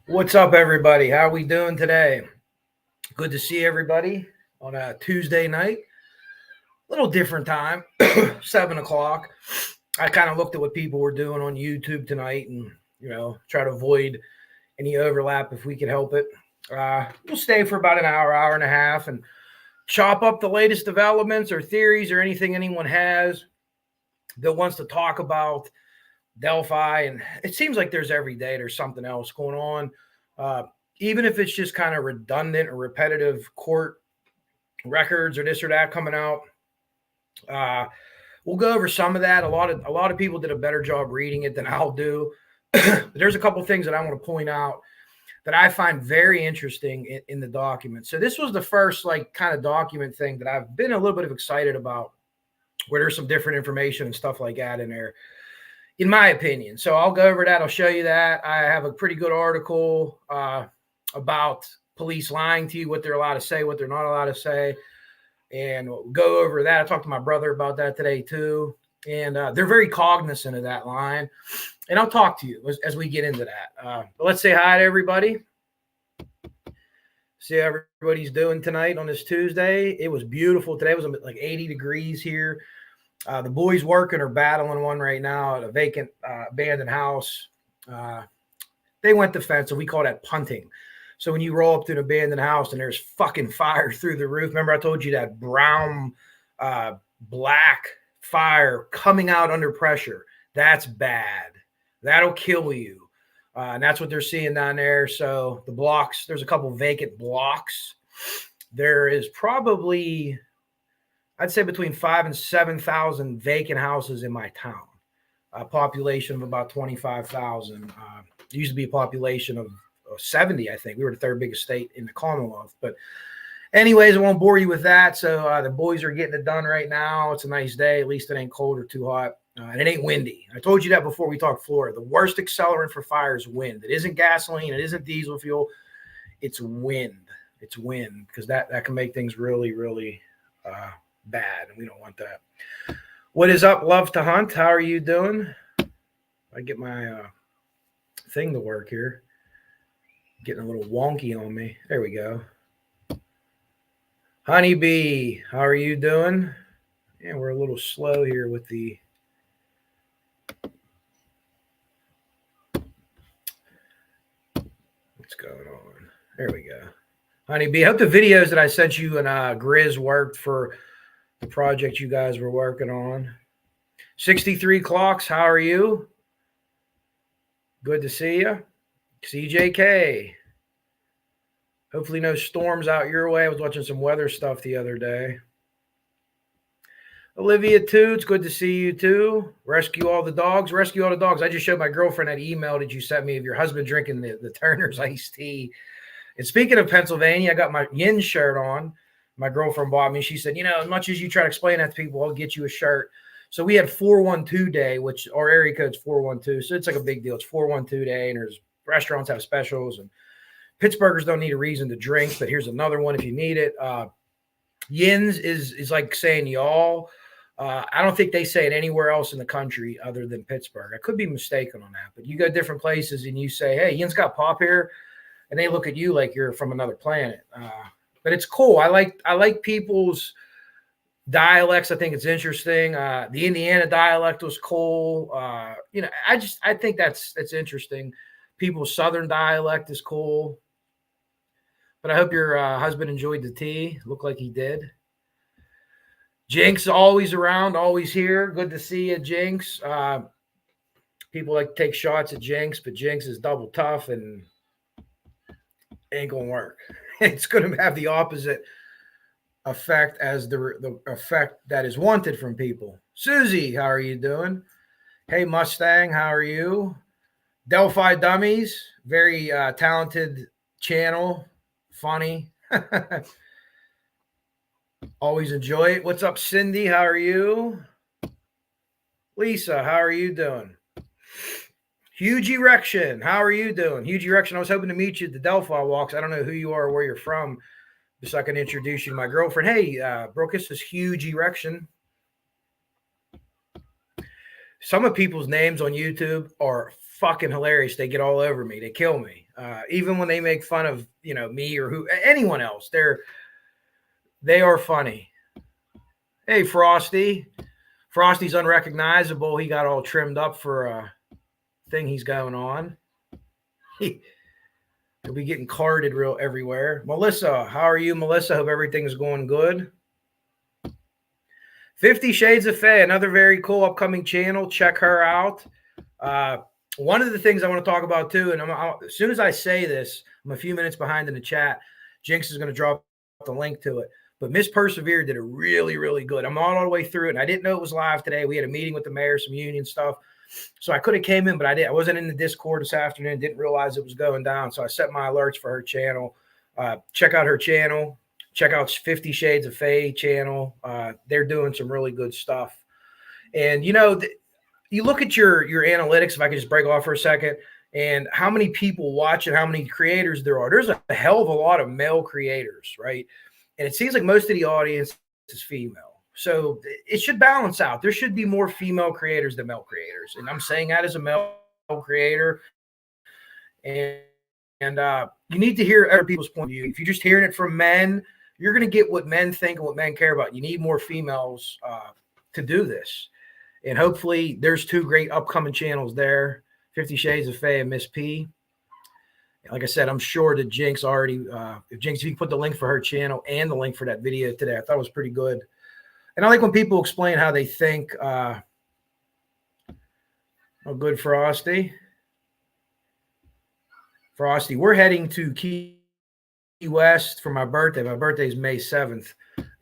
What's up, everybody? How are we doing today? Good to see everybody on a Tuesday night. A little different time, 7 o'clock. I kind of looked at what people were doing on YouTube tonight and, try to avoid any overlap if we can help it. We'll stay for about an hour, hour and a half, and chop up the latest developments or theories or anything anyone has that wants to talk about Delphi. And it seems like every day there's something else going on. Even if it's just kind of redundant or repetitive court records or this or that coming out. We'll go over some of that. A lot of people did a better job reading it than I'll do. There's a couple of things that I want to point out that I find very interesting in the document. So this was the first kind of document thing that I've been a little bit of excited about, where there's some different information and stuff like that in there, in my opinion. So I'll go over that. I'll show you that. I have a pretty good article about police lying to you, what they're allowed to say, what they're not allowed to say. And we'll go over that. I talked to my brother about that today too. And they're very cognizant of that line. And I'll talk to you as we get into that. But let's say hi to everybody. See how everybody's doing tonight on this Tuesday. It was beautiful. Today was like 80 degrees here. The boys working are battling one right now at a vacant abandoned house. They went defensive. We call that punting. So when you roll up to an abandoned house and there's fucking fire through the roof, remember I told you that brown, black fire coming out under pressure. That's bad. That'll kill you. And that's what they're seeing down there. So the blocks, there's a couple vacant blocks. There is probably, I'd say, between 5,000 and 7,000 vacant houses in my town. A population of about 25,000. There used to be a population of 70, I think. We were the third biggest state in the Commonwealth. But anyways, I won't bore you with that. So the boys are getting it done right now. It's a nice day. At least it ain't cold or too hot. And it ain't windy. I told you that before we talked Florida. The worst accelerant for fire is wind. It isn't gasoline. It isn't diesel fuel. It's wind. It's wind, because that can make things really, really bad. And we don't want that. What is up, Love to Hunt? How are you doing? I get my thing to work here. Getting a little wonky on me. There we go. Honeybee, how are you doing? Yeah, we're a little slow here with the what's going on. There we go. Honeybee, I hope the videos that I sent you and Grizz worked for the project you guys were working on. 63 Clocks, how are you? Good to see you. CJK. Hopefully no storms out your way. I was watching some weather stuff the other day. Olivia Toots, good to see you too. Rescue all the dogs. Rescue all the dogs. I just showed my girlfriend that email that you sent me of your husband drinking the Turner's iced tea. And speaking of Pennsylvania, I got my Yin shirt on. My girlfriend bought me. She said, as much as you try to explain that to people, I'll get you a shirt. So we had 412 day, which our area code's 412. So it's like a big deal. It's 412 day, and there's restaurants have specials, and Pittsburghers don't need a reason to drink, but here's another one if you need it. Yins is like saying y'all. I don't think they say it anywhere else in the country other than Pittsburgh. I could be mistaken on that, but you go different places and you say, hey, Yin's got pop here, and they look at you like you're from another planet. But it's cool. I like people's dialects. I think it's interesting. The Indiana dialect was cool. I think that's interesting. People's Southern dialect is cool. But I hope your husband enjoyed the tea. Looked like he did. Jinx, always around, always here. Good to see you, Jinx. People like to take shots at Jinx, but Jinx is double tough and ain't going to work. It's going to have the opposite effect as the effect that is wanted from people. Susie, how are you doing? Hey, Mustang, how are you? Delphi Dummies, very talented channel. Funny. Always enjoy it. What's up, Cindy? How are you? Lisa, how are you doing? Huge Erection, how are you doing? Huge Erection, I was hoping to meet you at the Delphi Walks. I don't know who you are or where you're from, just so I can introduce you to my girlfriend. Hey, Brookus is Huge Erection. some of people's names on YouTube are fucking hilarious. They get all over me. They kill me. Even when they make fun of, me or anyone else, they are funny. Hey, Frosty. Frosty's unrecognizable. He got all trimmed up for a thing he's going on. He'll be getting carded real everywhere. Melissa, how are you, Melissa? Hope everything's going good. 50 Shades of Faye, another very cool upcoming channel. Check her out. One of the things I want to talk about too, and as soon as I say this, I'm a few minutes behind in the chat. Jinx is going to drop the link to it. But Miss Persevere did a really, really good. I'm all the way through it, and I didn't know it was live today. We had a meeting with the mayor, some union stuff. So I could have came in, but I wasn't in the Discord this afternoon. Didn't realize it was going down. So I set my alerts for her channel. Check out her channel. Check out 50 Shades of Faye channel. They're doing some really good stuff. And, you look at your analytics, if I could just break off for a second, and how many people watch and how many creators there are. There's a hell of a lot of male creators, right? And it seems like most of the audience is female. So it should balance out. There should be more female creators than male creators. And I'm saying that as a male creator. And you need to hear other people's point of view. If you're just hearing it from men, you're going to get what men think and what men care about. You need more females to do this. And hopefully there's two great upcoming channels there, 50 Shades of Faye and Miss P. Like I said, I'm sure that Jinx already, if you can put the link for her channel and the link for that video today, I thought it was pretty good. And I like when people explain how they think. Oh, good, Frosty. Frosty, we're heading to Key West for my birthday. My birthday is May 7th.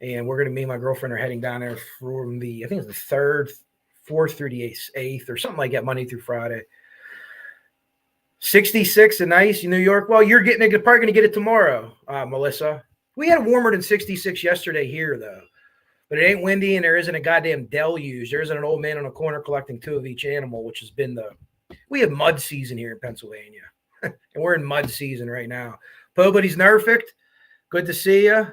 And we're going to, me and my girlfriend are heading down there from I think it's the 3rd, 4th through the 8th or something like that, Monday through Friday. 66 and nice in New York. Well, you're probably going to get it tomorrow, Melissa. We had warmer than 66 yesterday here, though. But it ain't windy and there isn't a goddamn deluge. There isn't an old man on a corner collecting 2 of each animal, which has been we have mud season here in Pennsylvania. And we're in mud season right now. Nobody's perfect. Good to see you.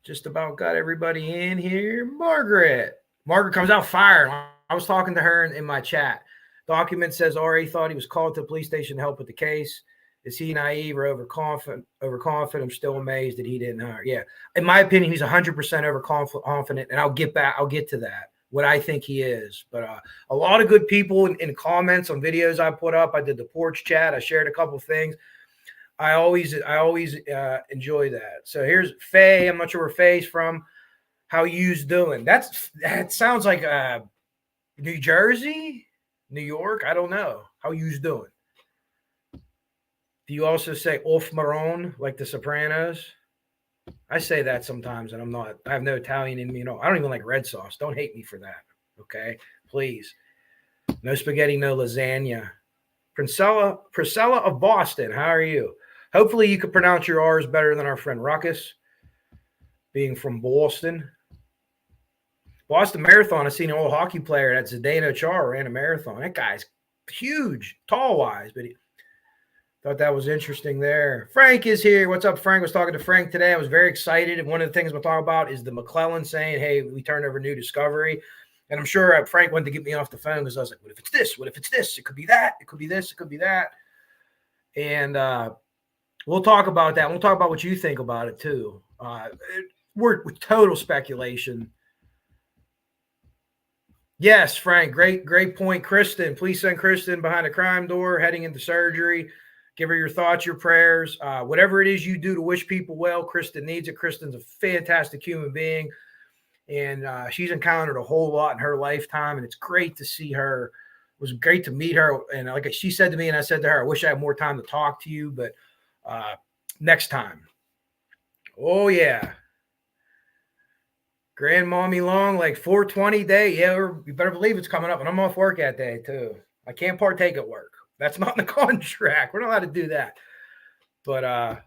Just about got everybody in here. Margaret comes out firing. I was talking to her in my chat. Document says RA thought he was called to the police station to help with the case. Is he naive or overconfident? I'm still amazed that he didn't hire. Yeah. In my opinion, he's 100% overconfident, and I'll get to that, what I think he is. But a lot of good people in comments on videos I put up. I did the porch chat. I shared a couple of things. I always enjoy that. So here's Faye. I'm not sure where Faye's from. How you's doing? That sounds like New Jersey, New York. I don't know. How you's doing? Do you also say off Marone like the Sopranos? I say that sometimes, and I have no Italian in me. I don't even like red sauce. Don't hate me for that. Okay, please. No spaghetti, no lasagna. Priscilla of Boston. How are you? Hopefully you could pronounce your R's better than our friend Ruckus, being from Boston. Boston Marathon, I seen an old hockey player, that Zdeno Chara, ran a marathon. That guy's huge, tall-wise, but thought that was interesting there. Frank is here. What's up, Frank? I was talking to Frank today. I was very excited. And one of the things we'll talk about is the McClellan saying, hey, we turned over new discovery. And I'm sure Frank wanted to get me off the phone because I was like, what if it's this? What if it's this? It could be that. It could be this. It could be that. And we'll talk about that. We'll talk about what you think about it, too. We're total speculation. Yes, Frank, great point. Kristen, please send Kristen behind a crime door, heading into surgery. Give her your thoughts, your prayers, whatever it is you do to wish people well. Kristen needs it. Kristen's a fantastic human being, and she's encountered a whole lot in her lifetime, and it's great to see her. It was great to meet her, and like she said to me, and I said to her, I wish I had more time to talk to you, but next time. Oh, yeah. Grandmommy Long, like 420 day. Yeah, you better believe it's coming up, and I'm off work that day, too. I can't partake at work. That's not in the contract. We're not allowed to do that. But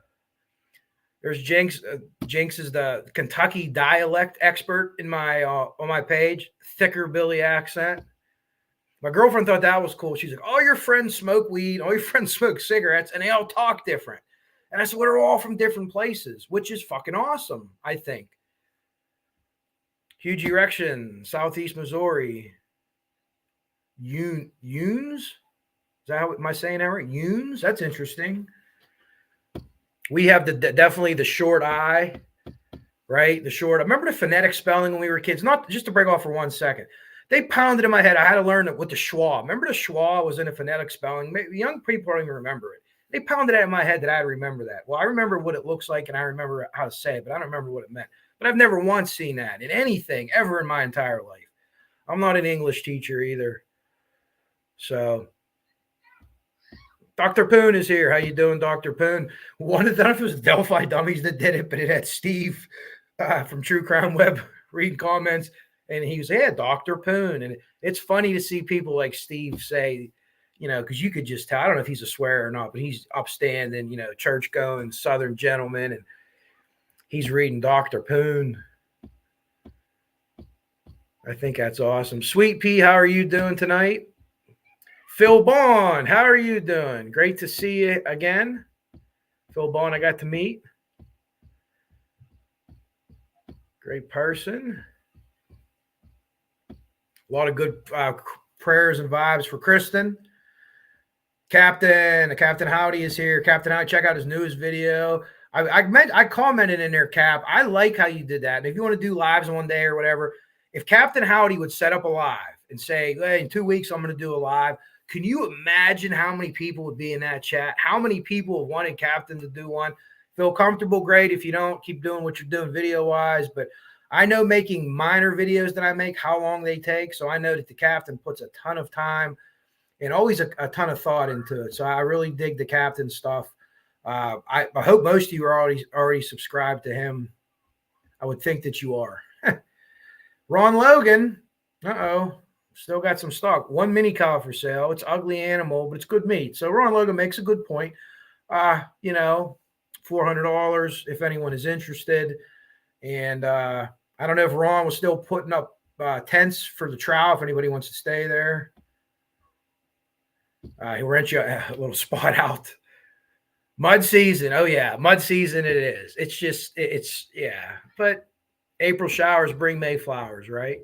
there's Jinx. Jinx is the Kentucky dialect expert in my on my page. Thicker Billy accent. My girlfriend thought that was cool. She's like, all your friends smoke weed. All your friends smoke cigarettes. And they all talk different. And I said, we're all from different places, which is fucking awesome, I think. Huge erection, Southeast Missouri. Yunes? Is that how am I saying that right? Yunes? That's interesting. We have definitely the short I, right? The short. I remember the phonetic spelling when we were kids. Not just to break off for 1 second. They pounded in my head. I had to learn it with the schwa. Remember the schwa was in a phonetic spelling. Maybe young people don't even remember it. They pounded it in my head that I had to remember that. Well, I remember what it looks like and I remember how to say it, but I don't remember what it meant. But I've never once seen that in anything ever in my entire life. I'm not an English teacher either. So Dr. Poon is here. How you doing, Dr. Poon? One of them was Delphi Dummies that did it, but it had Steve from True Crime Web reading comments, and he was, yeah, Dr. Poon. And it's funny to see people like Steve say, you know, because you could just tell, I don't know if he's a swearer or not, but he's upstanding, you know, church-going Southern gentleman, and he's reading Dr. Poon. I think that's awesome. Sweet Pea, how are you doing tonight? Phil Bond, how are you doing? Great to see you again. Phil Bond, I got to meet. Great person. A lot of good prayers and vibes for Kristen. Captain Howdy is here. Captain Howdy, check out his newest video. I commented in there, Cap. I like how you did that. And if you want to do lives one day or whatever, if Captain Howdy would set up a live and say, hey, in 2 weeks, I'm going to do a live. Can you imagine how many people would be in that chat? How many people have wanted Captain to do one? Feel comfortable, great. If you don't, keep doing what you're doing video-wise. But I know making minor videos that I make, how long they take. So I know that the Captain puts a ton of time and always a ton of thought into it. So I really dig the Captain stuff. I hope most of you are already subscribed to him. I would think that you are. Ron Logan. Uh-oh. Still got some stock. One mini cow for sale. It's ugly animal, but it's good meat. So Ron Logan makes a good point. You know, $400 if anyone is interested. And I don't know if Ron was still putting up tents for the trial if anybody wants to stay there. He'll rent you a little spot out. Mud season. Oh, yeah. Mud season it is. It's just, yeah. But April showers bring May flowers, right?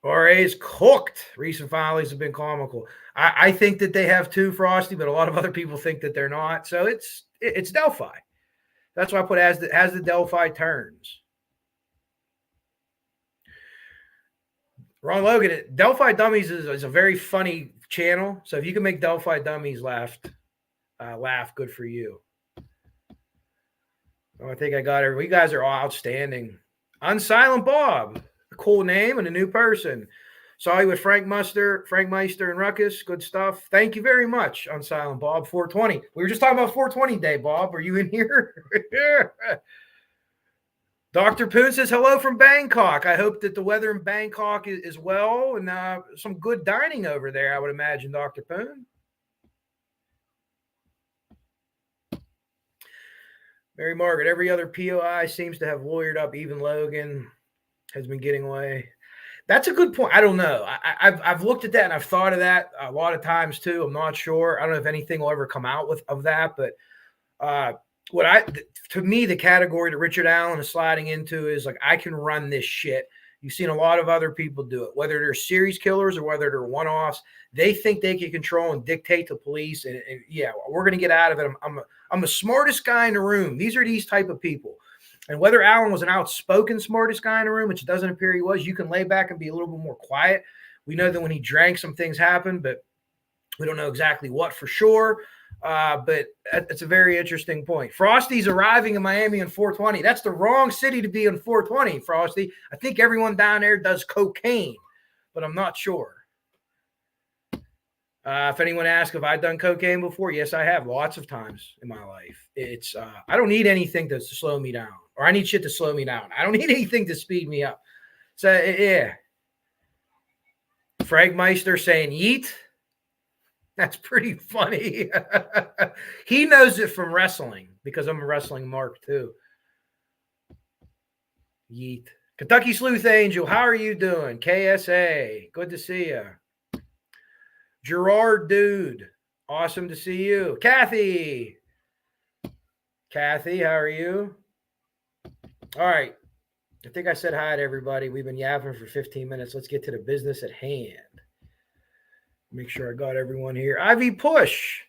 RA's cooked. Recent filings have been comical. I think that they have too, Frosty, but a lot of other people think that they're not. So it's Delphi. That's why I put as the Delphi turns. Ron Logan, Delphi Dummies is a very funny channel. So if you can make Delphi Dummies laugh, good for you. Oh, I think I got it. You guys are all outstanding. Unsilent Bob. A cool name and a new person. Saw you with Frank Meister and Ruckus. Good stuff. Thank you very much, Unsilent Bob. 420. We were just talking about 420 Day, Bob. Are you in here? Dr. Poon says hello from Bangkok. I hope that the weather in Bangkok is well and some good dining over there, I would imagine, Dr. Poon. Mary Margaret, every other POI seems to have lawyered up. Even Logan has been getting away. That's a good point. I don't know. I've looked at that and I've thought of that a lot of times too. I'm not sure. I don't know if anything will ever come out of that, but to me, the category that Richard Allen is sliding into is like, I can run this shit. You've seen a lot of other people do it, whether they're series killers or whether they're one-offs. They think they can control and dictate to police. And yeah, we're going to get out of it. I'm the smartest guy in the room. These are these type of people. And whether Allen was an outspoken smartest guy in the room, which it doesn't appear he was, you can lay back and be a little bit more quiet. We know that when he drank, some things happened, but we don't know exactly what for sure. But it's a very interesting point. Frosty's arriving in Miami on 420. That's the wrong city to be on 420, Frosty. I think everyone down there does cocaine, but I'm not sure. If anyone asks if I've done cocaine before, yes, I have lots of times in my life. It's I don't need anything to slow me down, or I need shit to slow me down. I don't need anything to speed me up. So yeah. Frank Meister saying yeet. That's pretty funny. He knows it from wrestling because I'm a wrestling mark too. Yeet. Kentucky Sleuth Angel, how are you doing? KSA, good to see you. Gerard Dude, awesome to see you. Kathy, how are you? All right. I think I said hi to everybody. We've been yapping for 15 minutes. Let's get to the business at hand. Make sure I got everyone here. Ivy Push.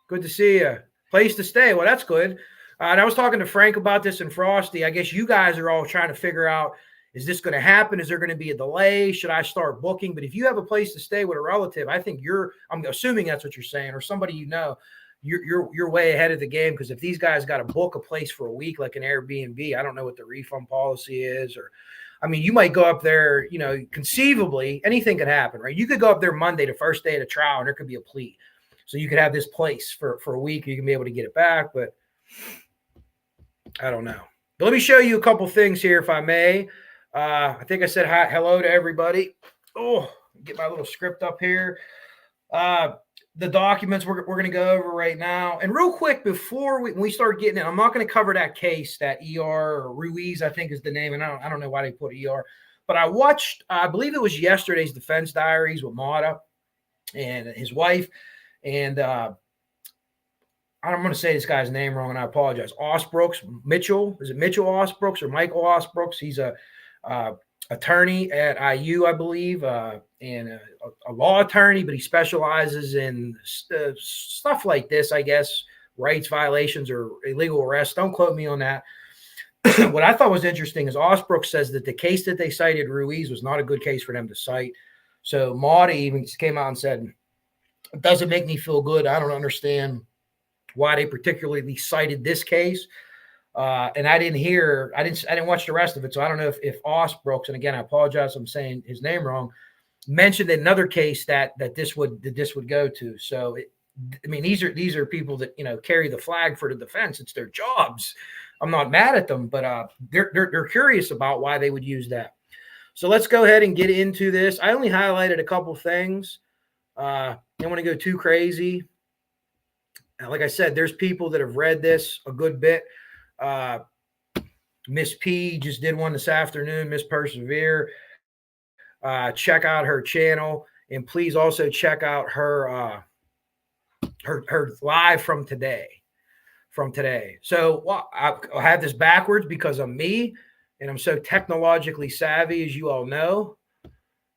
Good to see you. Place to stay. Well, that's good. And I was talking to Frank about this and Frosty. I guess you guys are all trying to figure out, is this going to happen? Is there going to be a delay? Should I start booking? But if you have a place to stay with a relative, I think I'm assuming that's what you're saying, or somebody you know, you're way ahead of the game, because if these guys got to book a place for a week like an Airbnb, I don't know what the refund policy is, or I mean, you might go up there, you know, conceivably anything could happen, right? You could go up there Monday, the first day of the trial, and there could be a plea. So you could have this place for a week. You can be able to get it back, but I don't know. But let me show you a couple things here, if I may. I think I said hello to everybody. Oh, get my little script up here. The documents we're going to go over right now. And real quick, before we start getting in, I'm not going to cover that case, that ER or Ruiz, I think is the name. And I don't know why they put ER. But I watched, I believe it was yesterday's Defense Diaries with Mata and his wife. And I'm going to say this guy's name wrong, and I apologize. Osbrooks, Mitchell. Is it Mitchell Osbrooks or Michael Osbrooks? He's a attorney at IU, I believe, and a law attorney, but he specializes in stuff like this, I guess, rights violations or illegal arrests. Don't quote me on that. What I thought was interesting is Osbrooks says that the case that they cited, Ruiz, was not a good case for them to cite. So Marty even came out and said, it doesn't make me feel good. I don't understand why they particularly cited this case. And I didn't watch the rest of it. So I don't know if Osbrooks, and again, I apologize if I'm saying his name wrong, mentioned in another case that this would go to. So, I mean, these are people that, you know, carry the flag for the defense. It's their jobs. I'm not mad at them, but they're curious about why they would use that. So let's go ahead and get into this. I only highlighted a couple things. I don't want to go too crazy. Like I said, there's people that have read this a good bit. Miss P just did one this afternoon, Miss Persevere. Check out her channel, and please also check out her live from today. So I have this backwards because I'm me, and I'm so technologically savvy, as you all know.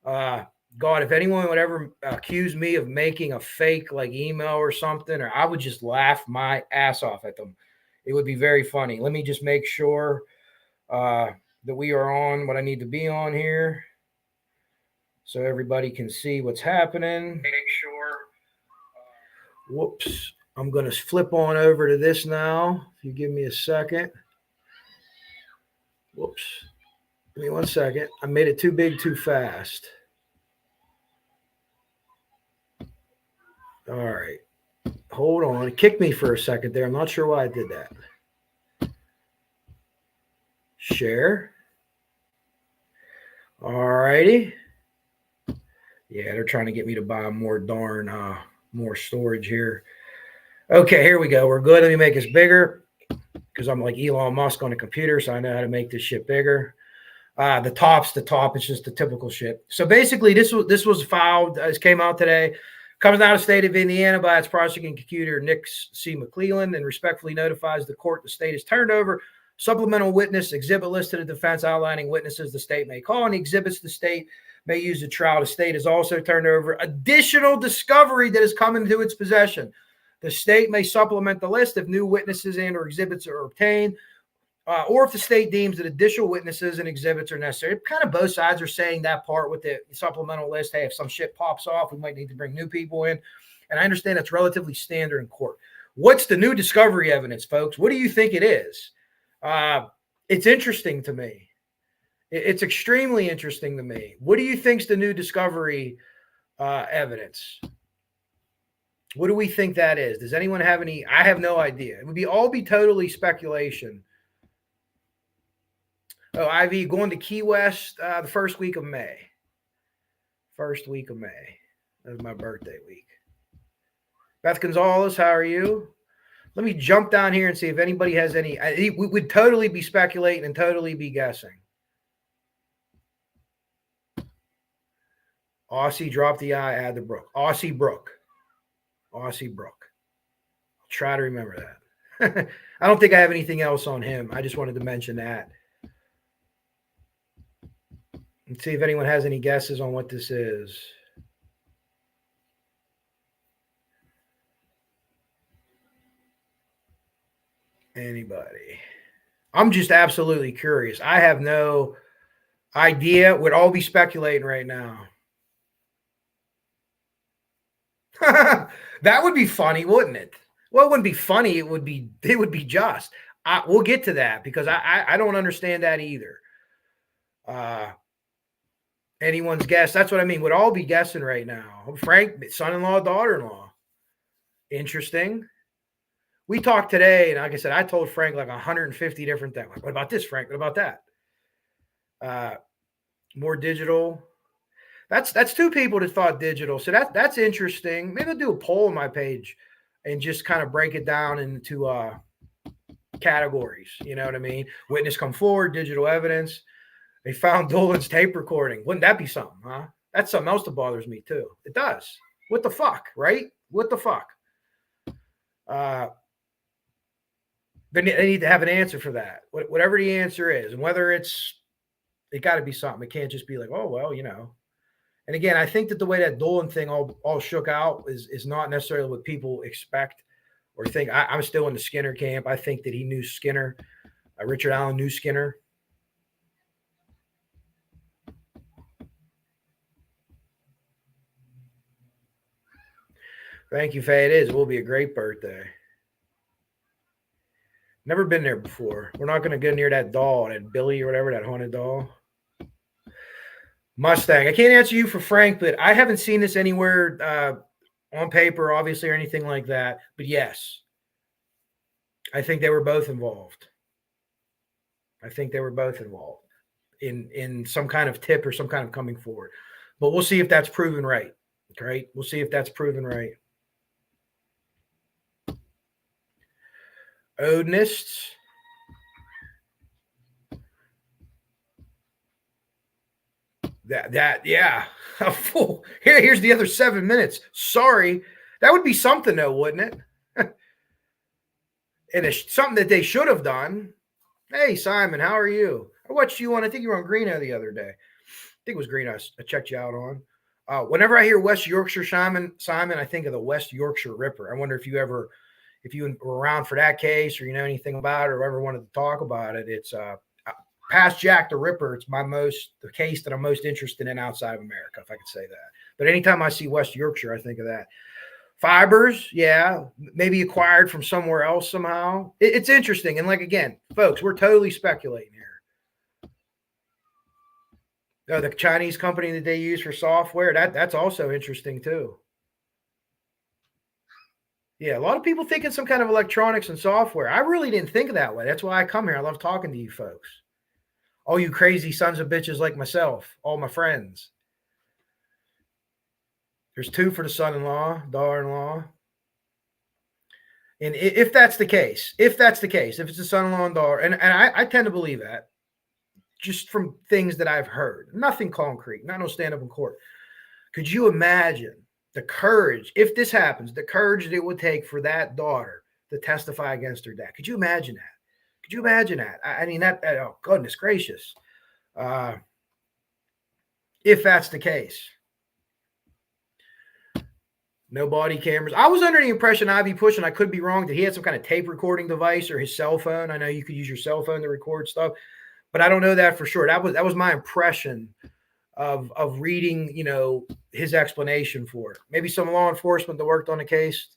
God, if anyone would ever accuse me of making a fake like email or something, or I would just laugh my ass off at them. It would be very funny. Let me just make sure that we are on what I need to be on here so everybody can see what's happening. Make sure. Whoops. I'm going to flip on over to this now. If you give me a second. Whoops. Give me 1 second. I made it too big too fast. All right. Hold on. It kicked me for a second there. I'm not sure why I did that. Share. All righty. Yeah, they're trying to get me to buy more storage here. Okay, here we go. We're good. Let me make this bigger because I'm like Elon Musk on a computer, so I know how to make this shit bigger. The top's the top. It's just the typical shit. So basically, this was filed. This came out today. Comes out of the state of Indiana by its prosecutor, Nick C. McClelland, and respectfully notifies the court the state has turned over supplemental witness exhibit list to the defense outlining witnesses the state may call and the exhibits the state may use to trial. The state has also turned over additional discovery that has come into its possession. The state may supplement the list if new witnesses and or exhibits are obtained, or if the state deems that additional witnesses and exhibits are necessary. Kind of both sides are saying that part with the supplemental list. Hey, if some shit pops off, we might need to bring new people in. And I understand that's relatively standard in court. What's the new discovery evidence, folks? What do you think it is? It's interesting to me. It's extremely interesting to me. What do you think's the new discovery evidence? What do we think that is? Does anyone have any? I have no idea. It would all be totally speculation. Oh, IV going to Key West the first week of May. First week of May. That was my birthday week. Beth Gonzalez, how are you? Let me jump down here and see if anybody has any. We would totally be speculating and totally be guessing. Aussie, drop the I, add the Brook. Aussie Brook. I'll try to remember that. I don't think I have anything else on him. I just wanted to mention that. Let's see if anyone has any guesses on what this is. Anybody? I'm just absolutely curious. I have no idea. We'd all be speculating right now. That would be funny, wouldn't it? Well, it wouldn't be funny. It would be just. We'll get to that because I don't understand that either. Anyone's guess. That's what I mean. We'd all be guessing right now. Frank, son-in-law, daughter-in-law. Interesting. We talked today, and like I said, I told Frank like 150 different things. Like, what about this, Frank? What about that? More digital. That's two people that thought digital. So that's interesting. Maybe I'll do a poll on my page and just kind of break it down into categories. You know what I mean? Witness come forward, digital evidence. They found Dolan's tape recording. Wouldn't that be something, huh? That's something else that bothers me too. It does. What the fuck, right? What the fuck? They need to have an answer for that. Whatever the answer is, and whether it got to be something. It can't just be like, oh, well, you know. And again, I think that the way that Dolan thing all shook out is not necessarily what people expect or think. I'm still in the Skinner camp. I think that he knew Skinner. Richard Allen knew Skinner. Thank you, Faye. It is. It will be a great birthday. Never been there before. We're not going to go near that doll, that Billy or whatever, that haunted doll. Mustang. I can't answer you for Frank, but I haven't seen this anywhere on paper, obviously, or anything like that. But yes, I think they were both involved. I think they were both involved in some kind of tip or some kind of coming forward. But we'll see if that's proven right. Right? We'll see if that's proven right. Odinists. Yeah. Here's the other 7 minutes. Sorry. That would be something though, wouldn't it? And it's something that they should have done. Hey, Simon, how are you? I watched you on, I think you were on Greeno the other day. I think it was Greeno I checked you out on. Whenever I hear West Yorkshire Simon, I think of the West Yorkshire Ripper. I wonder if you were around for that case or you know anything about it or ever wanted to talk about it. It's past Jack the Ripper. It's the case that I'm most interested in outside of America, if I could say that. But anytime I see West Yorkshire, I think of that. Fibers, yeah, maybe acquired from somewhere else somehow. It's interesting. And like, again, folks, we're totally speculating here. The Chinese company that they use for software, that's also interesting too. Yeah, a lot of people think it's some kind of electronics and software. I really didn't think of that way. That's why I come here. I love talking to you folks. All you crazy sons of bitches like myself, all my friends. There's 2 for the son-in-law, daughter-in-law. And if that's the case, if it's a son-in-law and daughter, and I tend to believe that, just from things that I've heard, nothing concrete, not no stand-up in court. Could you imagine the courage, if this happens, the courage that it would take for that daughter to testify against her dad? Could you imagine that? Could you imagine that? I mean, oh, goodness gracious. If that's the case. No body cameras. I was under the impression Ivy Push, and I could be wrong, that he had some kind of tape recording device or his cell phone. I know you could use your cell phone to record stuff, but I don't know that for sure. That was my impression of reading, you know, his explanation for it. Maybe some law enforcement that worked on the case.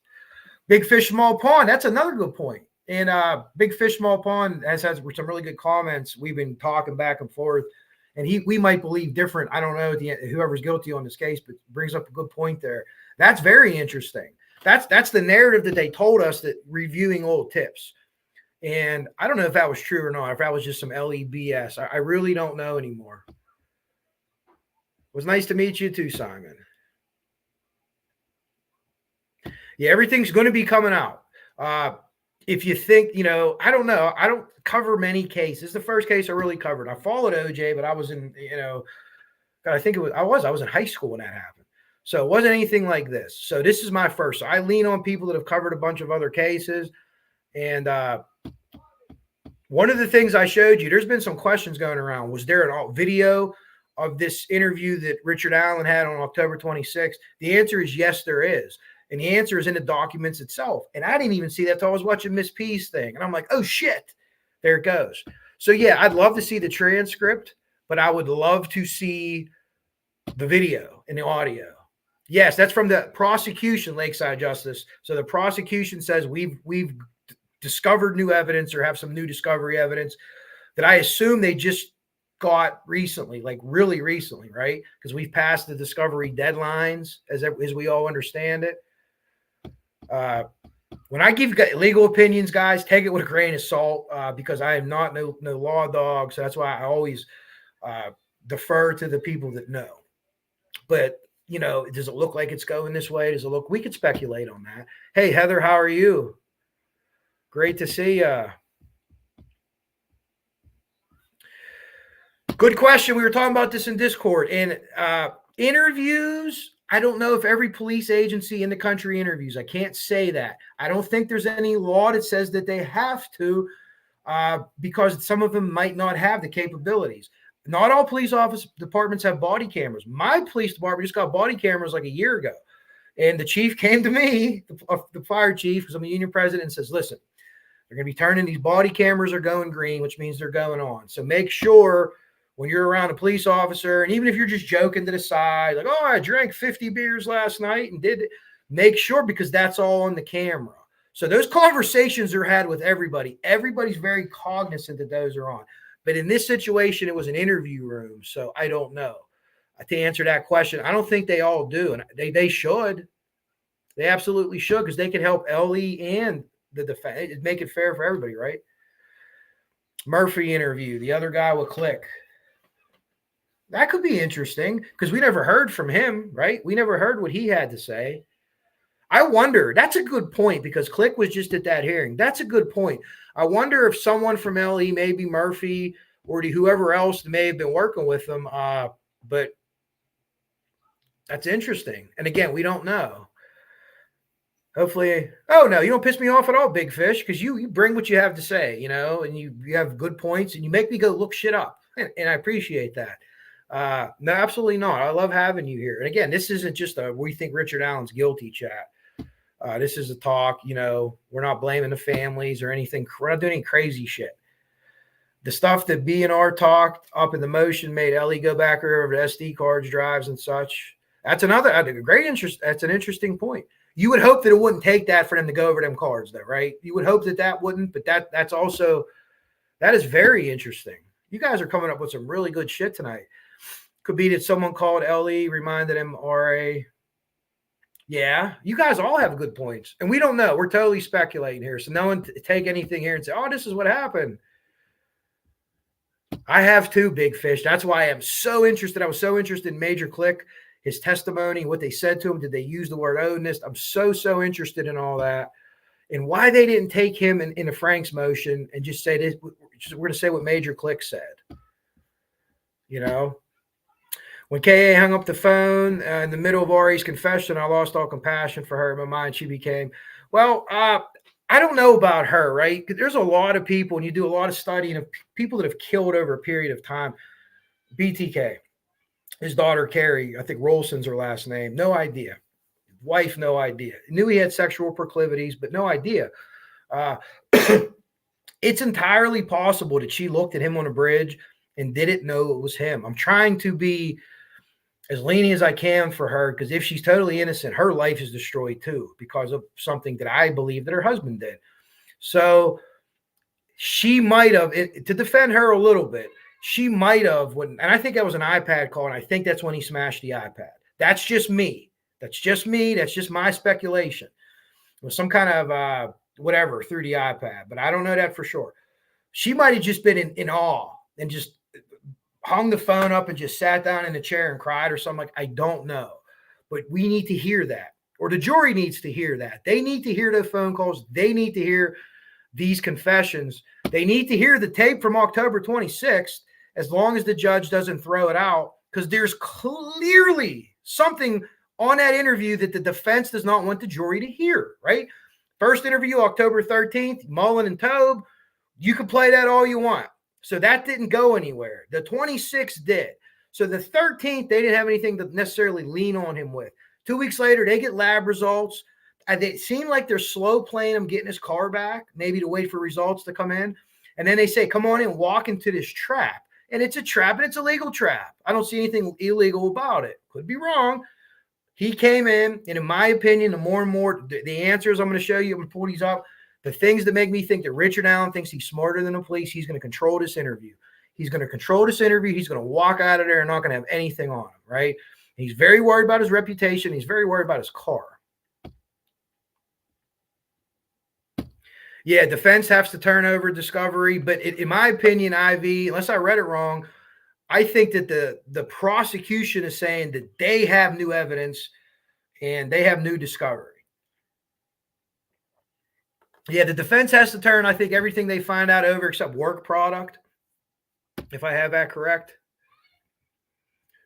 Big Fish, Small Pond. That's another good point. And Big Fish, Small Pond has some really good comments. We've been talking back and forth, and we might believe different. I don't know whoever's guilty on this case, but brings up a good point there. That's very interesting. That's the narrative that they told us, that reviewing old tips. And I don't know if that was true or not, if that was just some LEBS. I really don't know anymore. It was nice to meet you too, Simon. Yeah, everything's going to be coming out. If you think, you know, I don't know. I don't cover many cases. It's the first case I really covered. I followed OJ, but I was in, you know, God, I think I was in high school when that happened. So it wasn't anything like this. So this is my first. So I lean on people that have covered a bunch of other cases. And one of the things I showed you, there's been some questions going around. Was there an video of this interview that Richard Allen had on October 26th? The answer is yes, there is. And the answer is in the documents itself. And I didn't even see that until I was watching Miss P's thing. And I'm like, oh, shit, there it goes. So, yeah, I'd love to see the transcript, but I would love to see the video and the audio. Yes, that's from the prosecution, Lakeside Justice. So the prosecution says we've discovered new evidence or have some new discovery evidence that I assume they just got recently, like really recently, right? Because we've passed the discovery deadlines as we all understand it. When I give legal opinions, guys, take it with a grain of salt because I am not no law dog. So that's why I always defer to the people that know. But, you know, does it look like it's going this way? Does it look? We could speculate on that. Hey, Heather, how are you? Great to see you. Good question. We were talking about this in Discord. And interviews, I don't know if every police agency in the country interviews. I can't say that. I don't think there's any law that says that they have to because some of them might not have the capabilities. Not all police office departments have body cameras. My police department just got body cameras like a year ago. And the chief came to me, the fire chief, because I'm a union president, and says, listen, they're going to be turning these body cameras are going green, which means they're going on. So make sure when you're around a police officer, and even if you're just joking to the side, like, oh, I drank 50 beers last night and did it, make sure because that's all on the camera. So those conversations are had with everybody. Everybody's very cognizant that those are on. But in this situation, it was an interview room, so I don't know. To answer that question, I don't think they all do, and they should. They absolutely should because they can help Ellie and the defense. Make it fair for everybody, right? Murphy interview. The other guy would click. That could be interesting because we never heard from him, right? We never heard what he had to say. I wonder. That's a good point because Click was just at that hearing. That's a good point. I wonder if someone from LE, maybe Murphy or whoever else may have been working with them. But that's interesting. And again, we don't know. Hopefully, oh no, you don't piss me off at all, Big Fish, because you bring what you have to say, you know, and you have good points and you make me go look shit up. And I appreciate that. No, absolutely not. I love having you here. And again, this isn't just a we think Richard Allen's guilty chat. This is a talk, you know, we're not blaming the families or anything. We're not doing any crazy shit. The stuff that B&R talked up in the motion made Ellie go back over to SD cards, drives, and such. That's another great interest. That's an interesting point. You would hope that it wouldn't take that for them to go over them cards, though, right? You would hope that wouldn't, but that is very interesting. You guys are coming up with some really good shit tonight. Could be that someone called LE, reminded him RA. Yeah, you guys all have good points. And we don't know. We're totally speculating here. So no one take anything here and say, oh, this is what happened. I have too, Big Fish. That's why I'm so interested. I was so interested in Major Click, his testimony, what they said to him. Did they use the word onus? I'm so interested in all that. And why they didn't take him in a Frank's motion and just say this. We're going to say what Major Click said. You know? When KA hung up the phone in the middle of Ari's confession, I lost all compassion for her in my mind. She became, well, I don't know about her, right? There's a lot of people, and you do a lot of studying of people that have killed over a period of time. BTK, his daughter, Carrie, I think Rolson's her last name. No idea. Wife, no idea. Knew he had sexual proclivities, but no idea. It's entirely possible that she looked at him on a bridge and didn't know it was him. I'm trying to be as lenient as I can for her because if she's totally innocent, her life is destroyed too because of something that I believe that her husband did. So she might have, to defend her a little bit, she might have, and I think that was an iPad call, and I think that's when he smashed the iPad. That's just me. That's just me. That's just my speculation. It was some kind of whatever through the iPad, but I don't know that for sure. She might have just been in awe and just hung the phone up and just sat down in a chair and cried or something like, I don't know, but we need to hear that, or the jury needs to hear that. They need to hear those phone calls. They need to hear these confessions. They need to hear the tape from October 26th, as long as the judge doesn't throw it out, because there's clearly something on that interview that the defense does not want the jury to hear, right? First interview, October 13th, Mullen and Tobe. You can play that all you want. So that didn't go anywhere. The 26th did. So the 13th, they didn't have anything to necessarily lean on him with. 2 weeks later, they get lab results. They seem like they're slow playing him getting his car back, maybe to wait for results to come in. And then they say, come on in, walk into this trap. And it's a trap, and it's a legal trap. I don't see anything illegal about it. Could be wrong. He came in, and in my opinion, the more and more, the answers I'm going to show you, I'm going to pull these up, the things that make me think that Richard Allen thinks he's smarter than the police, he's going to control this interview. He's going to control this interview. He's going to walk out of there and not going to have anything on him, right? He's very worried about his reputation. He's very worried about his car. Yeah, defense has to turn over discovery, but in my opinion, Ivy, unless I read it wrong, I think that the prosecution is saying that they have new evidence and they have new discovery. Yeah, the defense has to turn, I think, everything they find out over except work product, if I have that correct.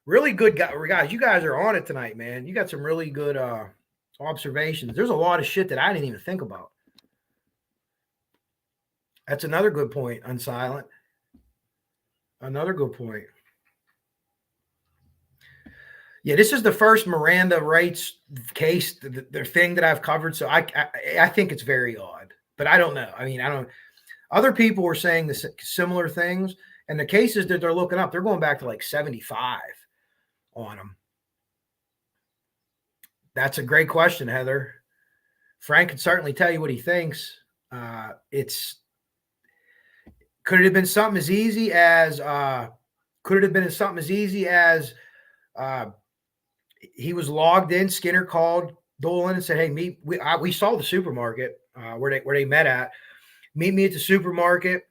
Really good guys. You guys are on it tonight, man. You got some really good observations. There's a lot of shit that I didn't even think about. That's another good point, Unsilent. Another good point. Yeah, this is the first Miranda rights case, the thing that I've covered. So I think it's very odd, but I don't know. I mean, I don't. Other people were saying the similar things, and the cases that they're looking up, they're going back to like 75 on them. That's a great question, Heather. Frank can certainly tell you what he thinks. Could it have been something as easy as he was logged in. Skinner called Dolan and said, "Hey, we saw the supermarket where they met at. Meet me at the supermarket,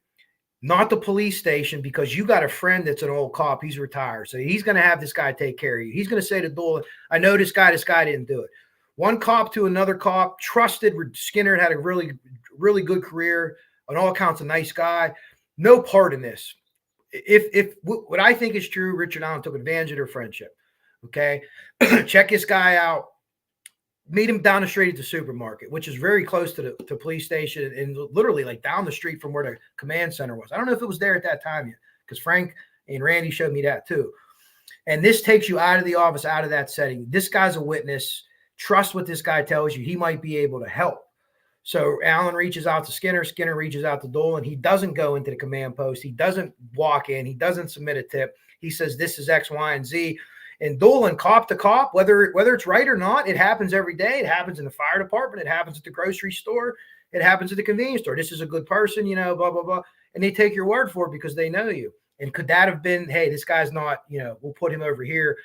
not the police station, because you got a friend that's an old cop. He's retired, so he's going to have this guy take care of you. He's going to say to Dolan, I know this guy didn't do it." One cop to another cop, trusted. Skinner had a really, really good career, on all accounts, a nice guy. No part in this. If what I think is true, Richard Allen took advantage of their friendship. Okay, check this guy out. Meet him down the street at the supermarket, which is very close to the police station and literally like down the street from where the command center was. I don't know if it was there at that time yet, because Frank and Randy showed me that too. And this takes you out of the office, out of that setting. This guy's a witness. Trust what this guy tells you. He might be able to help. So Allen reaches out to Skinner. Skinner reaches out to Dolan. He doesn't go into the command post. He doesn't walk in. He doesn't submit a tip. He says, this is X, Y, and Z. And Dolan, cop to cop, whether it's right or not, it happens every day. It happens in the fire department. It happens at the grocery store. It happens at the convenience store. This is a good person, blah, blah, blah. And they take your word for it because they know you. And could that have been, hey, this guy's not, we'll put him over here.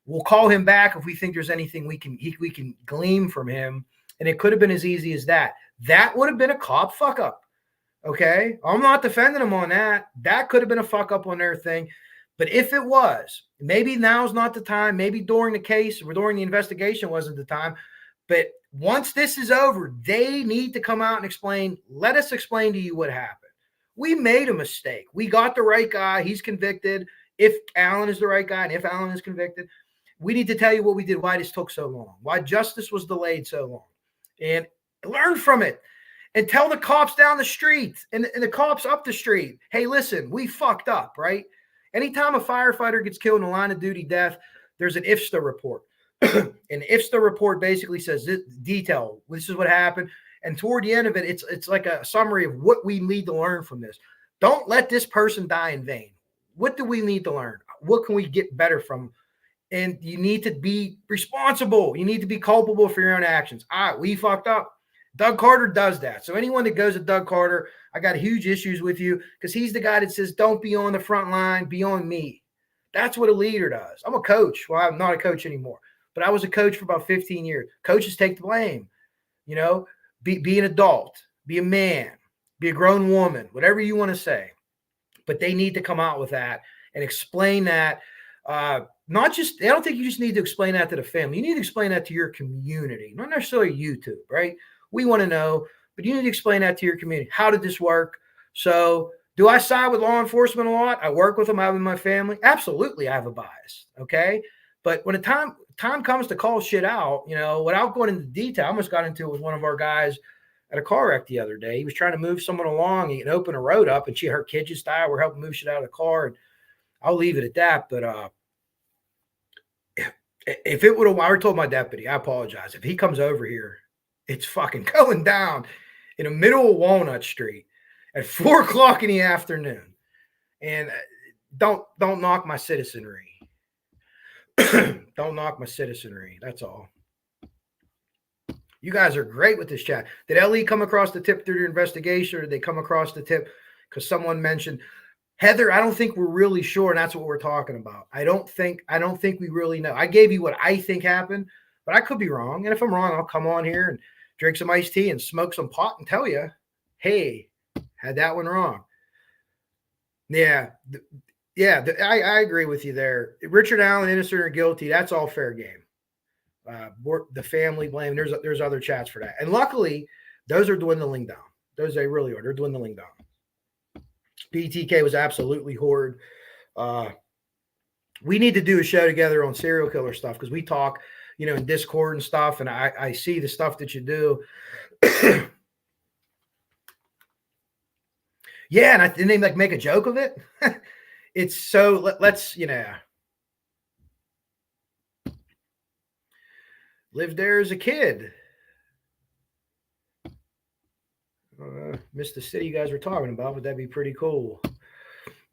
We'll call him back if we think there's anything we can glean from him. And it could have been as easy as that. That would have been a cop fuck up. Okay. I'm not defending him on that. That could have been a fuck up on their thing. But if it was, maybe now's not the time. Maybe during the case or during the investigation wasn't the time. But once this is over, they need to come out and explain. Let us explain to you what happened. We made a mistake. We got the right guy. He's convicted. If Allen is the right guy and if Allen is convicted, we need to tell you what we did, why this took so long, why justice was delayed so long. And learn from it and tell the cops down the street and the cops up the street, hey, listen, we fucked up, right? Anytime a firefighter gets killed in a line of duty death, there's an IFSTA report. And the IFSTA report basically says detail. This is what happened. And toward the end of it, it's like a summary of what we need to learn from this. Don't let this person die in vain. What do we need to learn? What can we get better from? And you need to be responsible. You need to be culpable for your own actions. We fucked up. Doug Carter does that. So anyone that goes to Doug Carter, I got huge issues with you because he's the guy that says, don't be on the front line, be on me. That's what a leader does. I'm a coach. Well, I'm not a coach anymore, but I was a coach for about 15 years. Coaches take the blame, be an adult, be a man, be a grown woman, whatever you want to say. But they need to come out with that and explain that. I don't think you just need to explain that to the family. You need to explain that to your community, not necessarily YouTube, right? We want to know, but you need to explain that to your community. How did this work? So do I side with law enforcement a lot? I work with them. I have in my family. Absolutely. I have a bias. Okay. But when the time comes to call shit out, without going into detail, I almost got into it with one of our guys at a car wreck the other day. He was trying to move someone along and open a road up, and her kid just died. We're helping move shit out of the car. And I'll leave it at that. But If it would have, I already told my deputy, I apologize. If he comes over here, it's fucking going down in the middle of Walnut Street at 4 o'clock in the afternoon. And don't knock my citizenry. Don't knock my citizenry. That's all. You guys are great with this chat. Did Ellie come across the tip through your investigation, or did they come across the tip because someone mentioned Heather? I don't think we're really sure, and that's what we're talking about. I don't think we really know. I gave you what I think happened, but I could be wrong. And if I'm wrong, I'll come on here and drink some iced tea and smoke some pot and tell you, hey, had that one wrong. Yeah. I agree with you there. Richard Allen, innocent or guilty, that's all fair game. The family blame. There's other chats for that, and luckily those are dwindling down. Those they really are. They're dwindling down. PTK was absolutely horrid. We need to do a show together on serial killer stuff because we talk, in Discord and stuff, and I see the stuff that you do. Yeah, and didn't they make a joke of it? It's so let's lived there as a kid. Missed the city you guys were talking about, but that'd be pretty cool.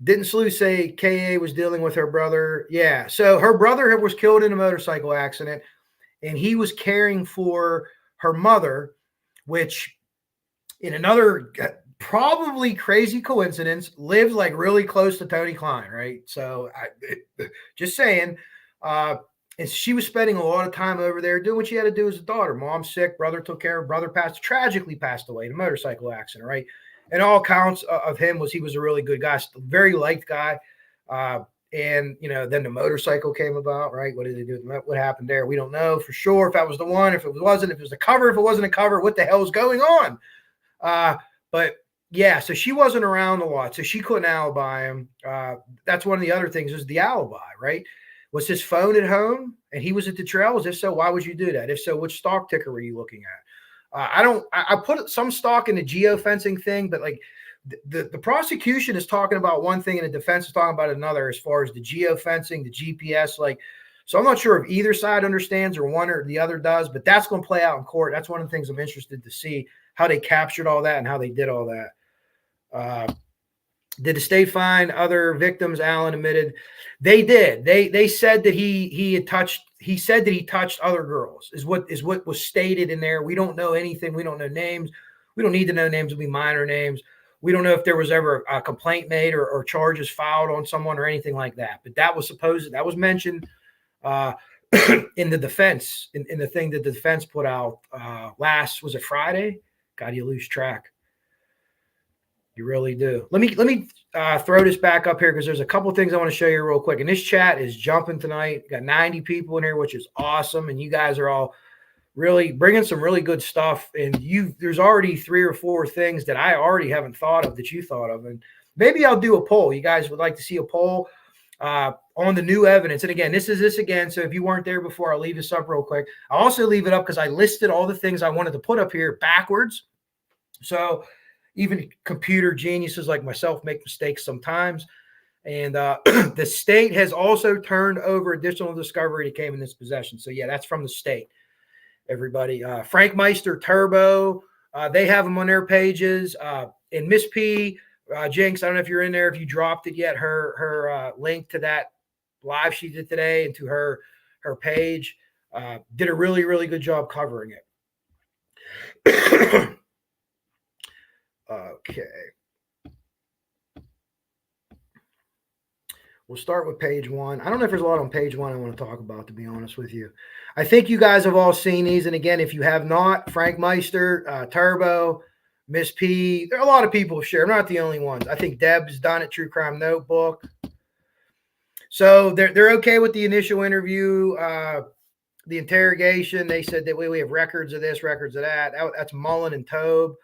Didn't Slew say KA was dealing with her brother? Yeah. So her brother was killed in a motorcycle accident, and he was caring for her mother, which in another probably crazy coincidence lives like really close to Tony Klein, right? So just saying, and she was spending a lot of time over there doing what she had to do as a daughter. Mom's sick, brother took care of, brother tragically passed away in a motorcycle accident, right? And all accounts of him he was a really good guy, very liked guy. And, then the motorcycle came about, right? What did they do? What happened there? We don't know for sure if that was the one, if it wasn't, if it was a cover, if it wasn't a cover, what the hell is going on? But yeah, so she wasn't around a lot, so she couldn't alibi him. That's one of the other things is the alibi, right? Was his phone at home and he was at the trails? If so, why would you do that? If so, which stock ticker were you looking at? I put some stock in the geofencing thing, but like the prosecution is talking about one thing and the defense is talking about another as far as the geofencing, the GPS, so I'm not sure if either side understands or one or the other does, but that's going to play out in court. That's one of the things I'm interested to see, how they captured all that and how they did all that. Did the state find other victims? Allen admitted they did. They said that he said that he touched other girls is what was stated in there. We don't know anything. We don't know names. We don't need to know names. It'll be minor names. We don't know if there was ever a complaint made or charges filed on someone or anything like that. But that was mentioned in the defense, in the thing that the defense put out was it Friday? God, you lose track. You really do. Let me throw this back up here because there's a couple things I want to show you real quick. And this chat is jumping tonight. Got 90 people in here, which is awesome. And you guys are all really bringing some really good stuff. And there's already 3 or 4 things that I already haven't thought of that you thought of. And maybe I'll do a poll. You guys would like to see a poll on the new evidence. And again, this is this again. So if you weren't there before, I'll leave this up real quick. I'll also leave it up because I listed all the things I wanted to put up here backwards. So even computer geniuses like myself make mistakes sometimes. And the state has also turned over additional discovery that came in this possession. So, yeah, that's from the state, everybody. Frank Meister, Turbo, they have them on their pages. And Miss P, Jinx, I don't know if you're in there, if you dropped it yet, her link to that live she did today and to her page, did a really, really good job covering it. Okay. We'll start with page 1. I don't know if there's a lot on page 1 I want to talk about, to be honest with you. I think you guys have all seen these. And again, if you have not, Frank Meister, Turbo, Miss P, there are a lot of people who share. I'm not the only ones. I think Deb's done it, True Crime Notebook. So they're okay with the initial interview, the interrogation. They said that we have records of this, records of that. That's Mullen and Tobe.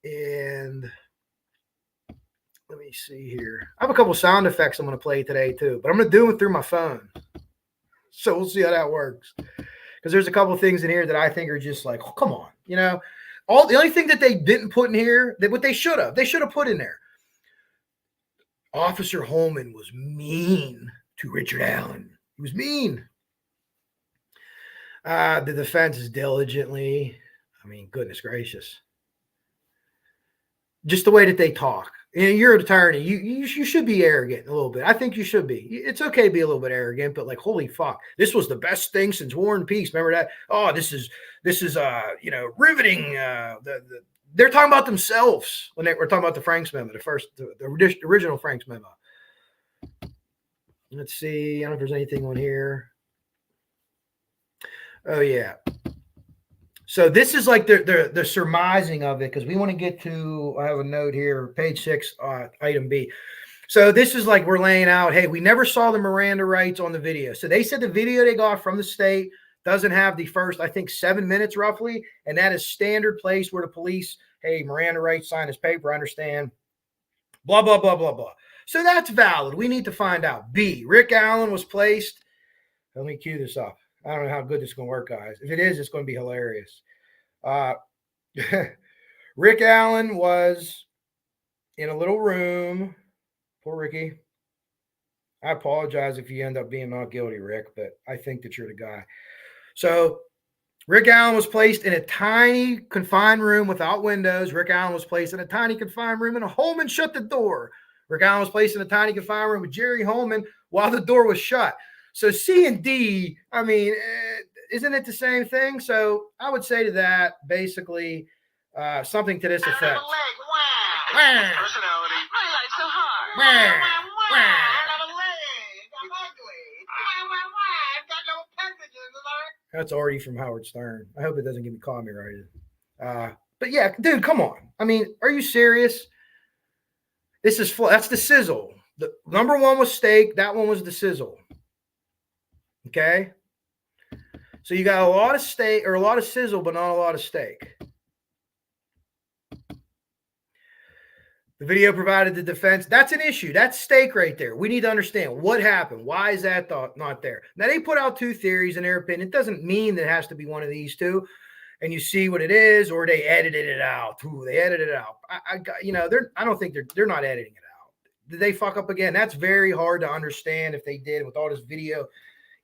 And let me see here. I have a couple sound effects I'm going to play today too, but I'm going to do them through my phone. So we'll see how that works. Because there's a couple things in here that I think are just like, oh, come on. The only thing that they didn't put in here, what they should have put in there. Officer Holman was mean to Richard Allen. He was mean. The defense is diligently. I mean, goodness gracious. Just the way that they talk. And you're an attorney. You should be arrogant a little bit. I think you should be. It's okay to be a little bit arrogant, but like, holy fuck, this was the best thing since War and Peace. Remember that? Oh, this is riveting. They're talking about themselves when they were talking about the Franks memo, the original Franks memo. Let's see. I don't know if there's anything on here. Oh yeah. So this is like the surmising of it, because we want to get to, I have a note here, page 6, item B. So this is like we're laying out, hey, we never saw the Miranda rights on the video. So they said the video they got from the state doesn't have the first, I think, 7 minutes roughly. And that is standard place where the police, hey, Miranda rights, sign this paper, understand, blah, blah, blah, blah, blah. So that's valid. We need to find out. B, Rick Allen was placed. Let me cue this up. I don't know how good this is going to work, guys. If it is, it's going to be hilarious. Rick Allen was in a little room. Poor Ricky. I apologize if you end up being not guilty, Rick, but I think that you're the guy. So Rick Allen was placed in a tiny confined room without windows. Rick Allen was placed in a tiny confined room, and Holman shut the door. Rick Allen was placed in a tiny confined room with Jerry Holman while the door was shut. So C and D, I mean, isn't it the same thing? So I would say to that, basically, something to this effect. I have a leg. Wow. Personality. My life's so hard. Wow. I have a leg. I'm ugly. I've got no appendages. That's Artie from Howard Stern. I hope it doesn't get me copyrighted. But yeah, dude, come on. I mean, are you serious? That's the sizzle. The number one was steak. That one was the sizzle. Okay. So you got a lot of steak or a lot of sizzle, but not a lot of steak. The video provided the defense. That's an issue. That's steak right there. We need to understand what happened. Why is that not there? Now, they put out 2 theories in their opinion. It doesn't mean that it has to be one of these 2. And you see what it is, or they edited it out. Ooh, they edited it out. I don't think they're not editing it out. Did they fuck up again? That's very hard to understand if they did with all this video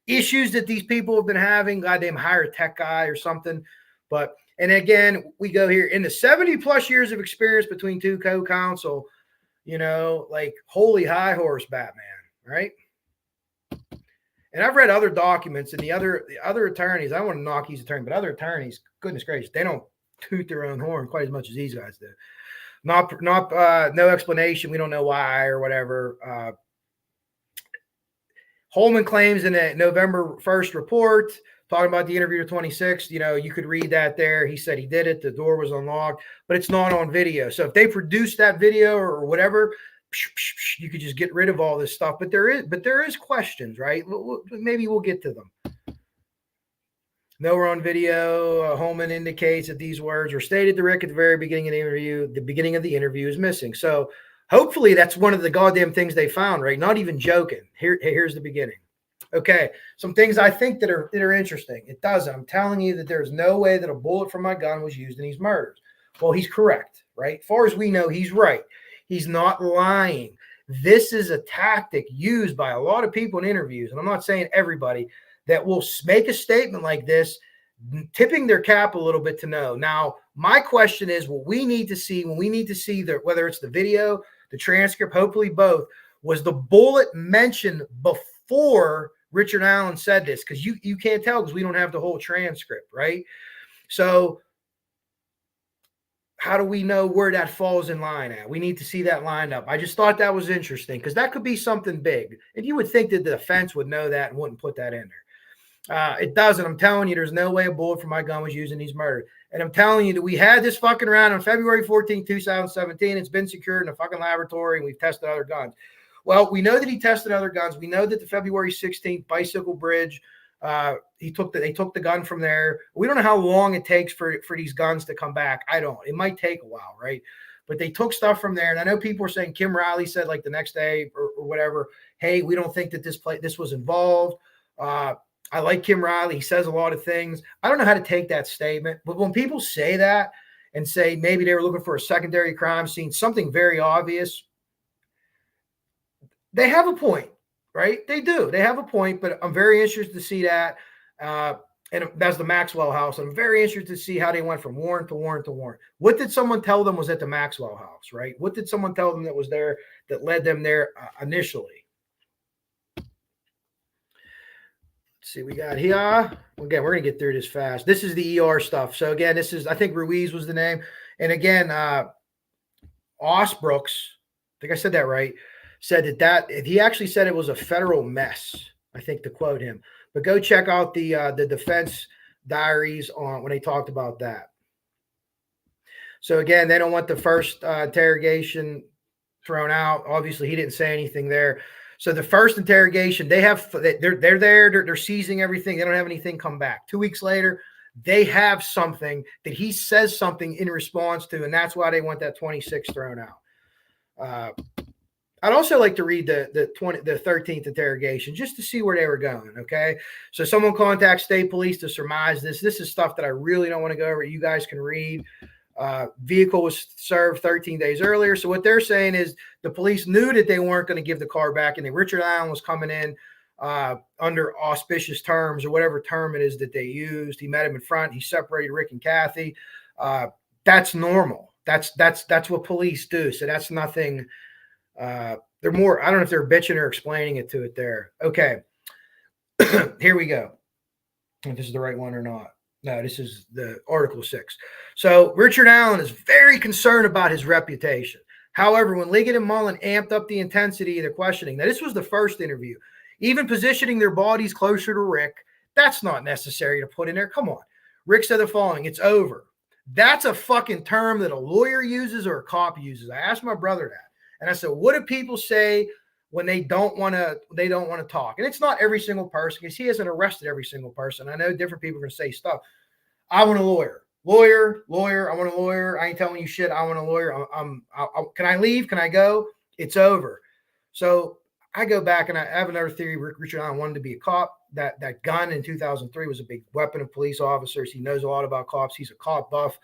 issues that these people have been having. Goddamn, hire a tech guy or something. But, and again, we go here in the 70 plus years of experience between 2 co-counsel, like holy high horse Batman, right? And I've read other documents, and the other attorneys, I don't want to knock these attorneys, but other attorneys, goodness gracious, they don't toot their own horn quite as much as these guys do. No explanation. We don't know why or whatever. Holman claims in a November 1st report, talking about the interview to 26th, you could read that there. He said he did it. The door was unlocked, but it's not on video. So if they produce that video or whatever, you could just get rid of all this stuff. But there is questions, right? Maybe we'll get to them. Nowhere on video, Holman indicates that these words were stated to Rick at the very beginning of the interview. The beginning of the interview is missing. So hopefully that's one of the goddamn things they found, right? Not even joking. Here's the beginning. Okay, some things I think that are interesting. It doesn't. I'm telling you that there's no way that a bullet from my gun was used in these murders. Well, he's correct, right? As far as we know, he's right. He's not lying. This is a tactic used by a lot of people in interviews, and I'm not saying everybody, that will make a statement like this, tipping their cap a little bit to know. Now, my question is, what we need to see, whether it's the video, the transcript, hopefully both, was the bullet mentioned before Richard Allen said this? Because you can't tell because we don't have the whole transcript, right? So how do we know where that falls in line at? We need to see that lined up. I just thought that was interesting because that could be something big. And you would think that the defense would know that and wouldn't put that in there. It doesn't. I'm telling you, there's no way a bullet from my gun was used in these murders. And I'm telling you that we had this fucking round on February 14, 2017. It's been secured in a fucking laboratory, and we've tested other guns. Well, we know that he tested other guns. We know that the February 16th Bicycle Bridge, they took the gun from there. We don't know how long it takes for these guns to come back. I don't. It might take a while, right? But they took stuff from there. And I know people are saying, Kim Riley said like the next day or whatever, hey, we don't think that this was involved. I like Kim Riley. He says a lot of things. I don't know how to take that statement. But when people say that and say maybe they were looking for a secondary crime scene, something very obvious, they have a point, right? They do. They have a point, but I'm very interested to see that. And that's the Maxwell house. I'm very interested to see how they went from warrant to warrant to warrant. What did someone tell them was at the Maxwell house, right? What did someone tell them that was there that led them there initially? Let's see, we got here. Again, we're going to get through this fast. This is the ER stuff. So again, this is, I think Ruiz was the name. And again, Osbrooks, I think I said that right, said that he actually said it was a federal mess, I think, to quote him. But go check out the defense diaries on when they talked about that. So again, they don't want the first interrogation thrown out. Obviously, he didn't say anything there. So the first interrogation, they're there, they're seizing everything. They don't have anything come back. 2 weeks later, they have something that he says something in response to, and that's why they want that 26 thrown out. I'd also like to read the 13th interrogation just to see where they were going. Okay. So someone contacts state police to surmise this. This is stuff that I really don't want to go over. You guys can read. Vehicle was served 13 days earlier. So what they're saying is the police knew that they weren't going to give the car back, and that Richard Allen was coming in under auspicious terms, or whatever term it is that they used. He met him in front. He separated Rick and Kathy. That's normal. That's what police do. So that's nothing. They're more, I don't know if they're bitching or explaining it to it there. Okay. Here we go. If this is the right one or not. No, this is the Article 6. So Richard Allen is very concerned about his reputation. However, when Liggett and Mullen amped up the intensity of their questioning, now this was the first interview, even positioning their bodies closer to Rick, that's not necessary to put in there. Come on. Rick said the following: it's over. That's a fucking term that a lawyer uses or a cop uses. I asked my brother that. And I said, what do people say when they don't want to talk? And it's not every single person, because he hasn't arrested every single person. I know different people are going to say stuff. I want a lawyer. Lawyer. I want a lawyer. I ain't telling you shit. I want a lawyer. Can I leave? Can I go? It's over. So I go back and I have another theory. Richard Allen wanted to be a cop. That gun in 2003 was a big weapon of police officers. He knows a lot about cops. He's a cop buff.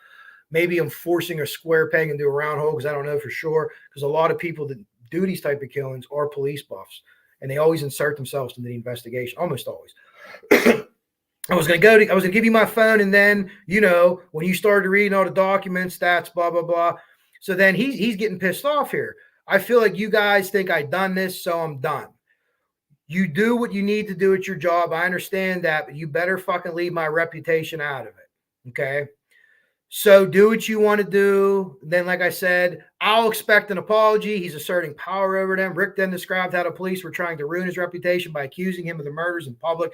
Maybe I'm forcing a square peg into a round hole, because I don't know for sure, because a lot of people that do these type of killings are police buffs, and they always insert themselves into the investigation, almost always. I was going to give you my phone, and then, when you started reading all the documents, that's blah, blah, blah. So then he's getting pissed off here. I feel like you guys think I've done this, so I'm done. You do what you need to do at your job. I understand that, but you better fucking leave my reputation out of it. Okay? So do what you want to do. Then, like I said, I'll expect an apology. He's asserting power over them. Rick then described how the police were trying to ruin his reputation by accusing him of the murders in public,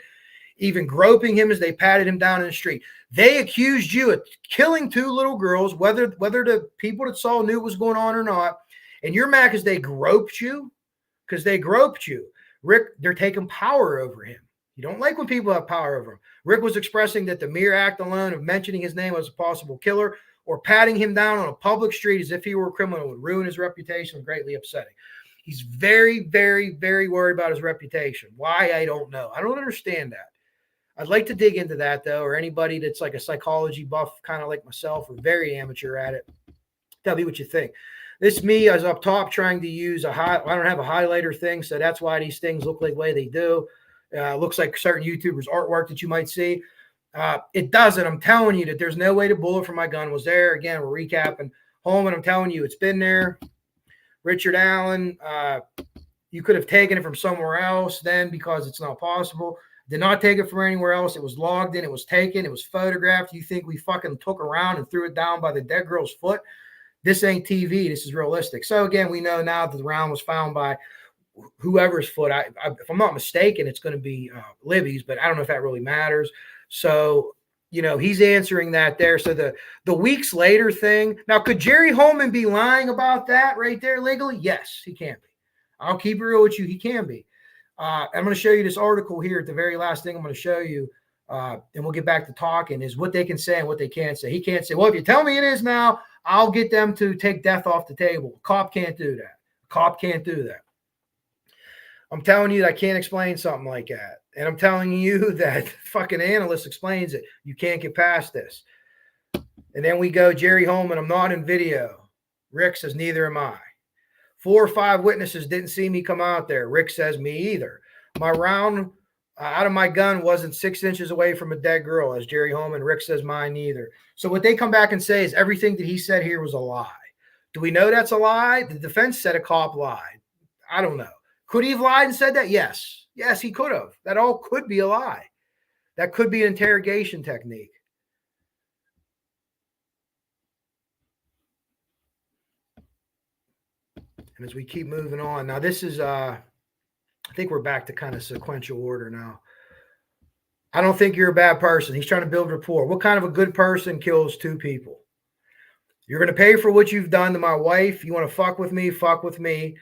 even groping him as they patted him down in the street. They accused you of killing 2 little girls, whether the people that saw knew what was going on or not. And you're mad because they groped you? Because they groped you. Rick, they're taking power over him. You don't like when people have power over him. Rick was expressing that the mere act alone of mentioning his name as a possible killer or patting him down on a public street as if he were a criminal would ruin his reputation and greatly upsetting. He's very, very, very worried about his reputation. Why? I don't know. I don't understand that. I'd like to dig into that, though, or anybody that's like a psychology buff, kind of like myself, or very amateur at it. Tell me what you think. This me is up top trying to use I don't have a highlighter thing, so that's why these things look like the way they do. Looks like certain YouTubers' artwork that you might see. It doesn't. I'm telling you that there's no way the bullet from my gun was there. Again, we're recapping home, and I'm telling you it's been there. Richard Allen, you could have taken it from somewhere else then, because it's not possible. Did not take it from anywhere else. It was logged in. It was taken. It was photographed. You think we fucking took around and threw it down by the dead girl's foot? This ain't TV. This is realistic. So again, we know now that the round was found by whoever's foot. If I'm not mistaken, it's going to be Libby's, but I don't know if that really matters. So, he's answering that there. So the weeks later thing. Now, could Jerry Holman be lying about that right there legally? Yes, he can be. I'll keep it real with you. He can be. I'm going to show you this article here at the very last thing I'm going to show you. And we'll get back to talking, is what they can say and what they can't say. He can't say, well, if you tell me it is now, I'll get them to take death off the table. A cop can't do that. A cop can't do that. I'm telling you that I can't explain something like that. And I'm telling you that fucking analyst explains it. You can't get past this. And then we go, Jerry Holman, I'm not in video. Rick says, neither am I. 4 or 5 witnesses didn't see me come out there. Rick says, me either. My round Out of my gun wasn't 6 inches away from a dead girl, as Jerry Holman. Rick says mine neither. So what they come back and say is everything that he said here was a lie. Do we know that's a lie? The defense said a cop lied. I don't know. Could he have lied and said that? Yes. Yes, he could have. That all could be a lie. That could be an interrogation technique. And as we keep moving on, now this is, I think we're back to kind of sequential order now. I don't think you're a bad person. He's trying to build rapport. What kind of a good person kills 2 people? You're going to pay for what you've done to my wife. You want to fuck with me,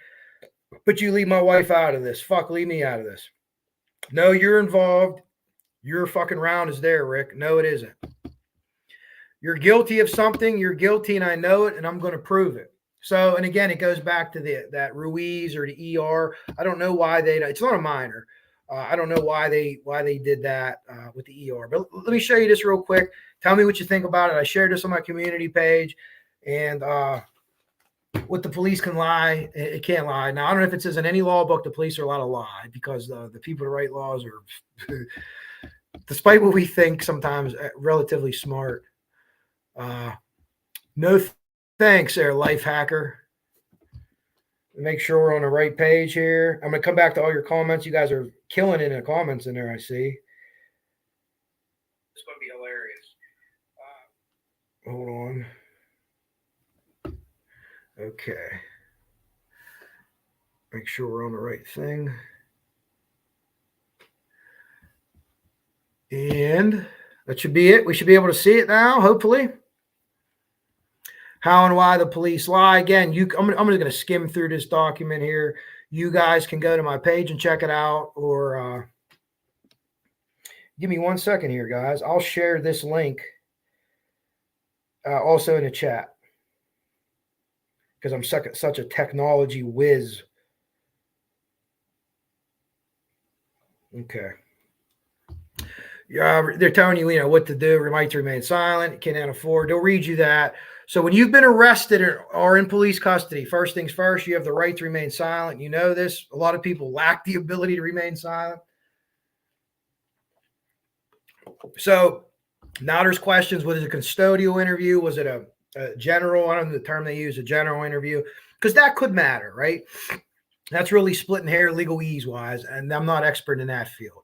but you leave my wife out of this. Leave me out of this. No, you're involved. Your fucking round is there, Rick. No, it isn't. You're guilty of something. You're guilty, and I know it, and I'm going to prove it. So, and again, it goes back to that Ruiz or the ER. I don't know why it's not a minor. I don't know why they did that with the ER. But let me show you this real quick. Tell me what you think about it. I shared this on my community page. And what the police can lie, it can't lie. Now, I don't know if it says in any law book the police are allowed to lie, because the people that write laws are, despite what we think, sometimes relatively smart. No thanks there, life hacker. Make sure we're on the right page here. I'm going to come back to all your comments. You guys are killing it in the comments in there, I see. It's going to be hilarious. Hold on. Okay. Make sure we're on the right thing. And that should be it. We should be able to see it now, hopefully. How and why the police lie. Again, I'm going to skim through this document here. You guys can go to my page and check it out, or give me 1 second here, guys. I'll share this link also in the chat, because I'm such a technology whiz. Okay. Yeah, they're telling you, what to do. Right to remain silent. Can't afford. They'll read you that. So when you've been arrested or in police custody, first things first, you have the right to remain silent. You know this. A lot of people lack the ability to remain silent. So now there's questions. Was it a custodial interview? Was it a general? I don't know the term they use, a general interview, because that could matter, right? That's really splitting hair legalese wise, and I'm not expert in that field.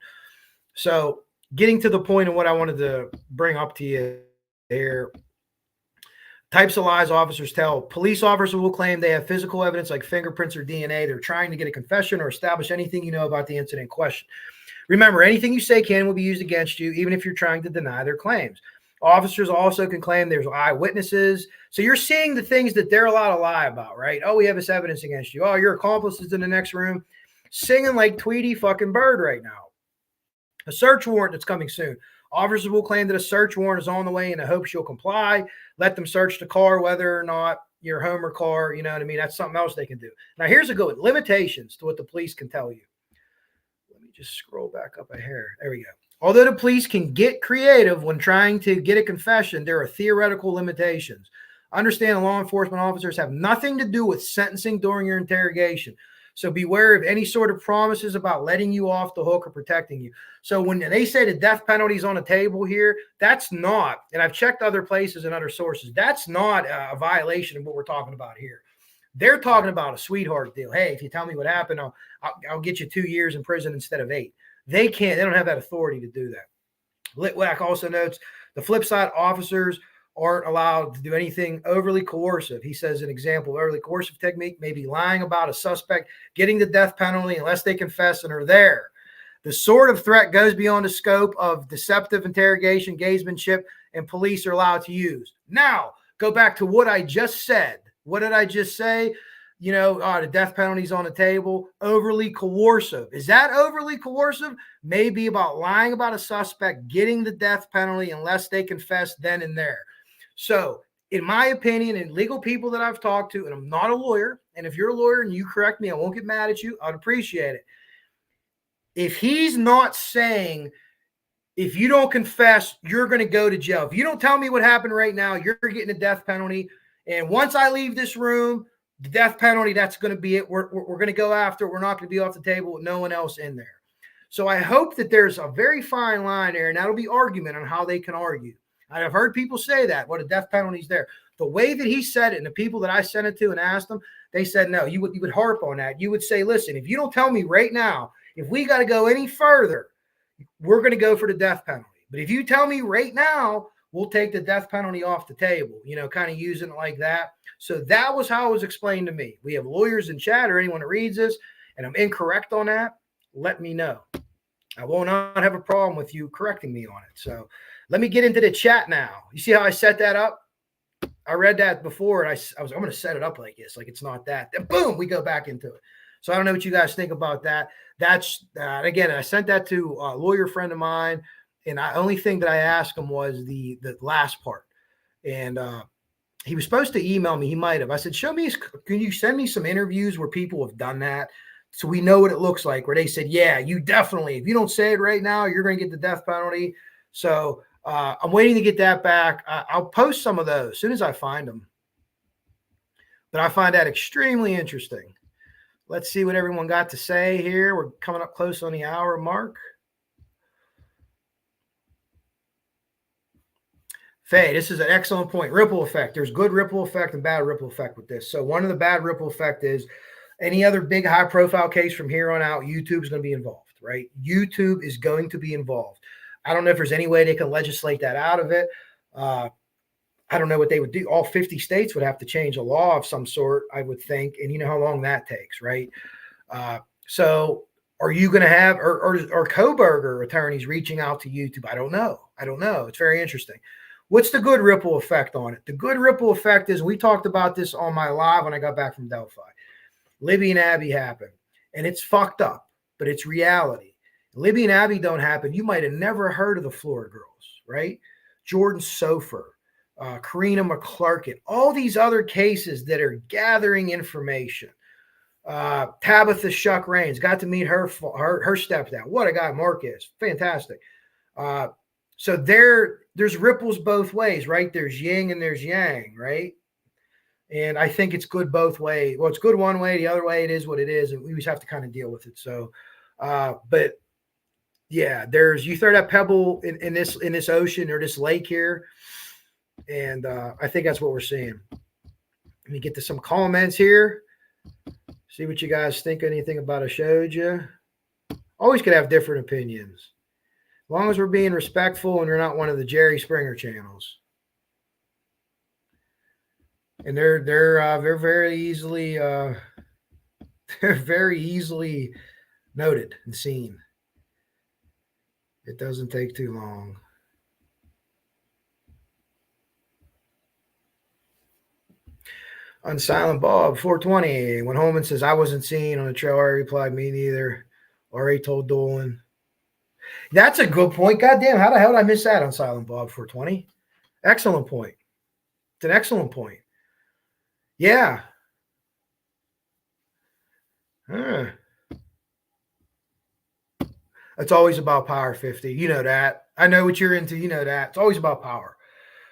So getting to the point of what I wanted to bring up to you here. Types of lies officers tell. Police officers will claim they have physical evidence like fingerprints or DNA. They're trying to get a confession or establish anything you know about the incident in question. Remember, anything you say can will be used against you, even if you're trying to deny their claims. Officers also can claim there's eyewitnesses. So you're seeing the things that they're allowed to lie about, right? Oh, we have this evidence against you. Oh, your accomplice is in the next room singing like Tweety fucking Bird right now. A search warrant that's coming soon. Officers will claim that a search warrant is on the way in the hopes you'll comply. Let them search the car, whether or not your home or car, you know what I mean? That's something else they can do. Now, here's a good one. Limitations to what the police can tell you. Let me just scroll back up a hair. There we go. Although the police can get creative when trying to get a confession, there are theoretical limitations. Understand law enforcement officers have nothing to do with sentencing during your interrogation. So beware of any sort of promises about letting you off the hook or protecting you. So when they say the death penalty is on the table here, that's not, and I've checked other places and other sources, that's not a violation of what we're talking about here. They're talking about a sweetheart deal. Hey, if you tell me what happened, I'll get you 2 years in prison instead of 8. They don't have that authority to do that. Litwack also notes the flip side, officers aren't allowed to do anything overly coercive. He says an example of overly coercive technique may be lying about a suspect getting the death penalty unless they confess and are there. The sort of threat goes beyond the scope of deceptive interrogation, gamesmanship, and police are allowed to use. Now, go back to what I just said. What did I just say? The death penalty's on the table. Overly coercive. Is that overly coercive? Maybe about lying about a suspect getting the death penalty unless they confess then and there. So, in my opinion, and legal people that I've talked to, and I'm not a lawyer, and if you're a lawyer and you correct me, I won't get mad at you. I'd appreciate it. If he's not saying, if you don't confess, you're going to go to jail. If you don't tell me what happened right now, you're getting a death penalty. And once I leave this room, the death penalty, that's going to be it. We're going to go after it. We're not going to be off the table with no one else in there. So I hope that there's a very fine line there, and that'll be argument on how they can argue. I've heard people say that, what a death penalty's there. The way that he said it, and the people that I sent it to and asked them, they said no. You would harp on that. You would say, listen, if you don't tell me right now, if we got to go any further, we're going to go for the death penalty. But if you tell me right now, we'll take the death penalty off the table, kind of using it like that. So that was how it was explained to me. We have lawyers in chat or anyone that reads this, and I'm incorrect on that, let me know. I will not have a problem with you correcting me on it. So let me get into the chat now. You see how I set that up? I read that before, and I'm going to set it up like this, like it's not that. Then boom, we go back into it. So I don't know what you guys think about that. That's again, I sent that to a lawyer friend of mine, and the only thing that I asked him was the last part. And he was supposed to email me. He might have. I said, can you send me some interviews where people have done that so we know what it looks like, where they said, yeah, you definitely, if you don't say it right now, you're going to get the death penalty. So I'm waiting to get that back. I'll post some of those as soon as I find them. But I find that extremely interesting. Let's see what everyone got to say here. We're coming up close on the hour mark. Faye, this is an excellent point. Ripple effect. There's good ripple effect and bad ripple effect with this. So one of the bad ripple effect is any other big high profile case from here on out, YouTube is going to be involved, right? YouTube is going to be involved. I don't know if there's any way they can legislate that out of it. I don't know what they would do. All 50 states would have to change a law of some sort, I would think. And you know how long that takes, right? So are you going to have, or Koberger attorneys reaching out to YouTube? I don't know. It's very interesting. What's the good ripple effect on it? The good ripple effect is, we talked about this on my live when I got back from Delphi. Libby and Abby happened, and it's fucked up, but it's reality. Libby and Abby don't happen. You might have never heard of the Florida girls, right? Jordan Sofer, Karina McClarkin, all these other cases that are gathering information. Tabitha Shuck Rains, got to meet her stepdad. What a guy Mark is. Fantastic. So there's ripples both ways, right? There's yin and there's yang, right? And I think it's good both ways. Well, it's good one way, the other way it is what it is, and we just have to kind of deal with it. So, but yeah, you throw that pebble in this ocean or this lake here, and I think that's what we're seeing. Let me get to some comments here. See what you guys think. Anything about I showed you. Always could have different opinions, as long as we're being respectful and you're not one of the Jerry Springer channels. And they're very easily noted and seen. It doesn't take too long. On Silent Bob 420, when Holman says I wasn't seen on the trail, I replied, me neither. Already told Dolan. That's a good point. Goddamn, how the hell did I miss that on Silent Bob 420? Excellent point. It's an excellent point. Yeah. It's always about power, 50. You know that. I know what you're into. You know that. It's always about power.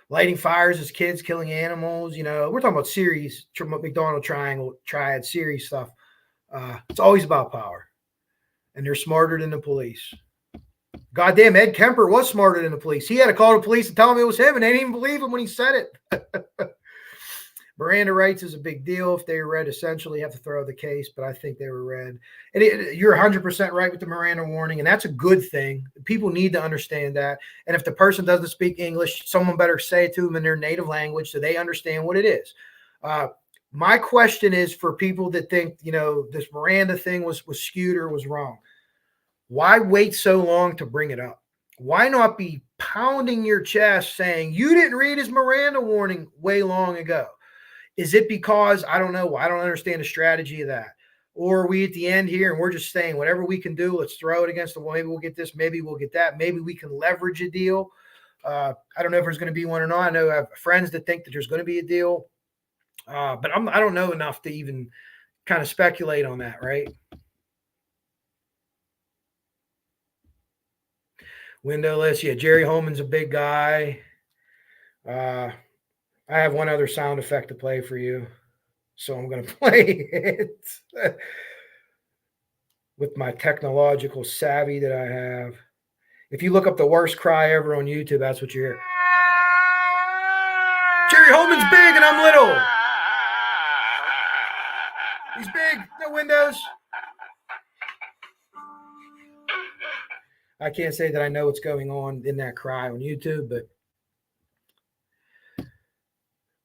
Lighting fires as kids, killing animals. We're talking about series, McDonald Triangle, Triad series stuff. It's always about power. And they're smarter than the police. Goddamn, Ed Kemper was smarter than the police. He had to call the police and tell them it was him, and they didn't even believe him when he said it. Miranda rights is a big deal. If they were read, essentially have to throw the case, but I think they were read. And you're 100% right with the Miranda warning, and that's a good thing. People need to understand that. And if the person doesn't speak English, someone better say it to them in their native language so they understand what it is. My question is for people that think, this Miranda thing was skewed or was wrong. Why wait so long to bring it up? Why not be pounding your chest saying you didn't read his Miranda warning way long ago? Is it because, I don't know, I don't understand the strategy of that? Or are we at the end here and we're just saying whatever we can do, let's throw it against the wall. Maybe we'll get this, maybe we'll get that. Maybe we can leverage a deal. I don't know if there's going to be one or not. I know I have friends that think that there's going to be a deal. But I don't know enough to even kind of speculate on that, right? Windowless. Yeah, Jerry Holman's a big guy. I have one other sound effect to play for you, so I'm going to play it. with my technological savvy that I have. If you look up the worst cry ever on YouTube, that's what you hear. Jerry Holman's big and I'm little. He's big, no windows. I can't say that I know what's going on in that cry on YouTube, but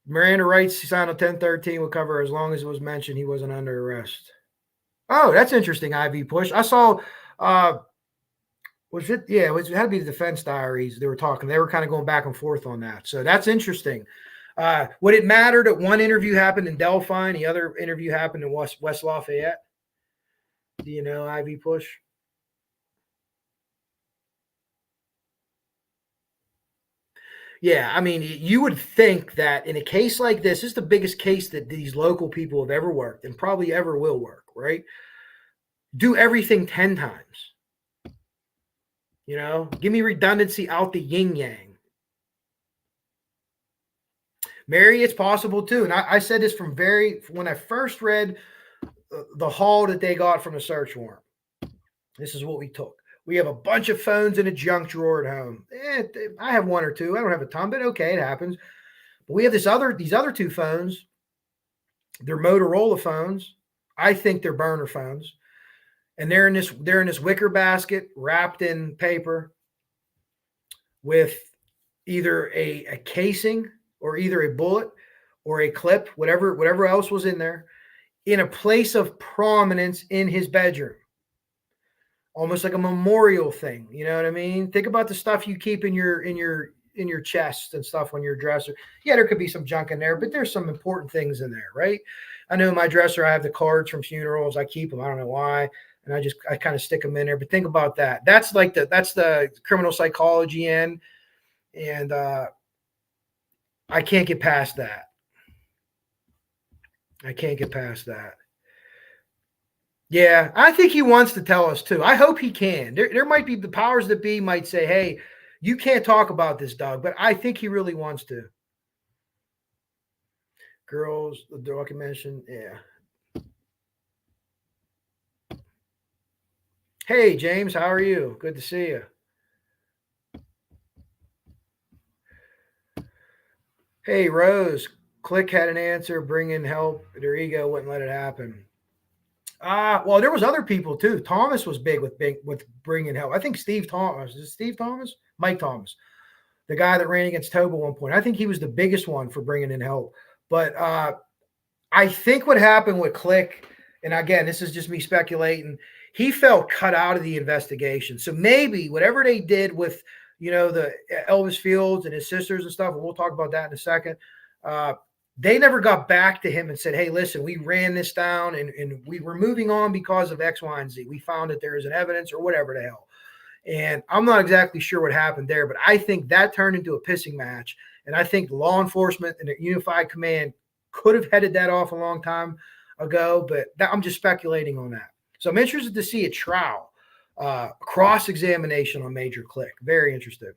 Miranda writes he signed on 1013 will cover as long as it was mentioned he wasn't under arrest. Oh, that's interesting, IV push. I saw was it? Yeah, it had to be the defense diaries. They were talking. They were kind of going back and forth on that. So that's interesting. Would it matter that one interview happened in Delphi and the other interview happened in West Lafayette? Do you know, IV push? Yeah, I mean, you would think that in a case like this is the biggest case that these local people have ever worked and probably ever will work, right? Do everything 10 times. You know, give me redundancy out the yin yang. Mary, it's possible too. And I said this from when I first read the haul that they got from the search warrant. This is what we took. We have a bunch of phones in a junk drawer at home. I have one or two. I don't have a ton, but okay, it happens. But we have these other two phones. They're Motorola phones. I think they're burner phones. And they're in this wicker basket wrapped in paper with either a casing or either a bullet or a clip, whatever else was in there, in a place of prominence in his bedroom. Almost like a memorial thing. You know what I mean? Think about the stuff you keep in your chest and stuff on your dresser. Yeah, there could be some junk in there, but there's some important things in there, right? I know in my dresser, I have the cards from funerals. I keep them. I don't know why. And I kind of stick them in there. But think about that. That's the criminal psychology end. And I can't get past that. I can't get past that. Yeah, I think he wants to tell us too. I hope he can. There might be the powers that be might say, hey, you can't talk about this, Doug, but I think he really wants to. Girls, the dog you mentioned, yeah. Hey, James, how are you? Good to see you. Hey, Rose, Click had an answer, bring in help. Their ego wouldn't let it happen. Well, there was other people too. Thomas was big with bringing help. I think Steve Thomas. Is it Steve Thomas? Mike Thomas, the guy that ran against Toba one point. I think he was the biggest one for bringing in help. But I think what happened with Click, and again, this is just me speculating, he felt cut out of the investigation. So maybe whatever they did with, the Elvis Fields and his sisters and stuff, and we'll talk about that in a second, they never got back to him and said, hey, listen, we ran this down and we were moving on because of X, Y, and Z. We found that there is an evidence or whatever the hell. And I'm not exactly sure what happened there, but I think that turned into a pissing match. And I think law enforcement and the Unified Command could have headed that off a long time ago, but I'm just speculating on that. So I'm interested to see a trial, cross-examination on Major Click. Very interested.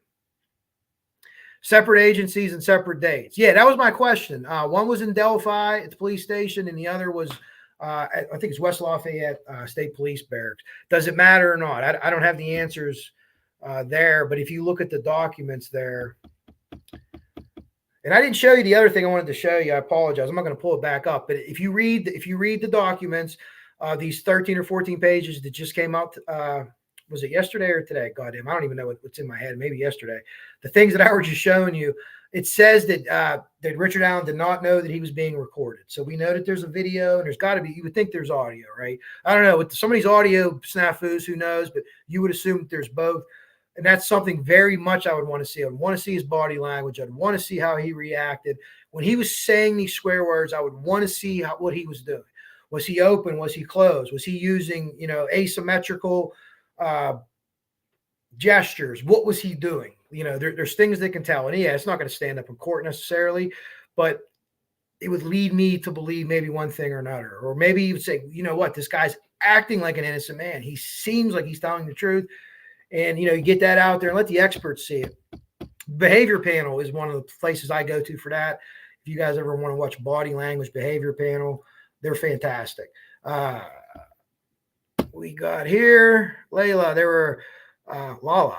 Separate agencies and separate dates. Yeah, that was my question. One was in Delphi at the police station, and the other was, I think it's West Lafayette State Police Barracks. Does it matter or not? I don't have the answers there, but if you look at the documents there, and I didn't show you the other thing I wanted to show you. I apologize. I'm not going to pull it back up, but if you read the documents, these 13 or 14 pages that just came out. Was it yesterday or today? Goddamn, I don't even know what's in my head. Maybe yesterday. The things that I was just showing you, it says that that Richard Allen did not know that he was being recorded. So we know that there's a video and there's got to be, you would think there's audio, right? I don't know. With some of these audio snafus, who knows? But you would assume that there's both. And that's something very much I would want to see. I would want to see his body language. I'd want to see how he reacted. When he was saying these swear words, I would want to see what he was doing. Was he open? Was he closed? Was he using, asymmetrical gestures? What was he doing? There's things they can tell. And yeah, it's not going to stand up in court necessarily, but it would lead me to believe maybe one thing or another. Or maybe you would say, you know what, this guy's acting like an innocent man. He seems like he's telling the truth. And, you get that out there and let the experts see it. Behavior panel is one of the places I go to for that. If you guys ever want to watch body language behavior panel, they're fantastic. we got here? Layla. There were Lala.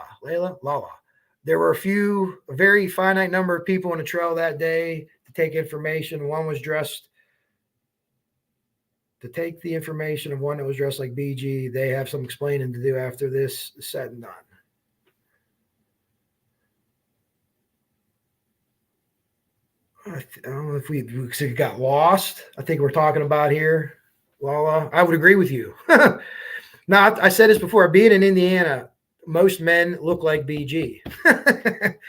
There were a very finite number of people on the trail that day to take information. One was dressed to take the information of one that was dressed like BG. They have some explaining to do after this is said and done. I don't know if we got lost. I think we're talking about here. Lala, I would agree with you. Now, I said this before. Being in Indiana, most men look like BG.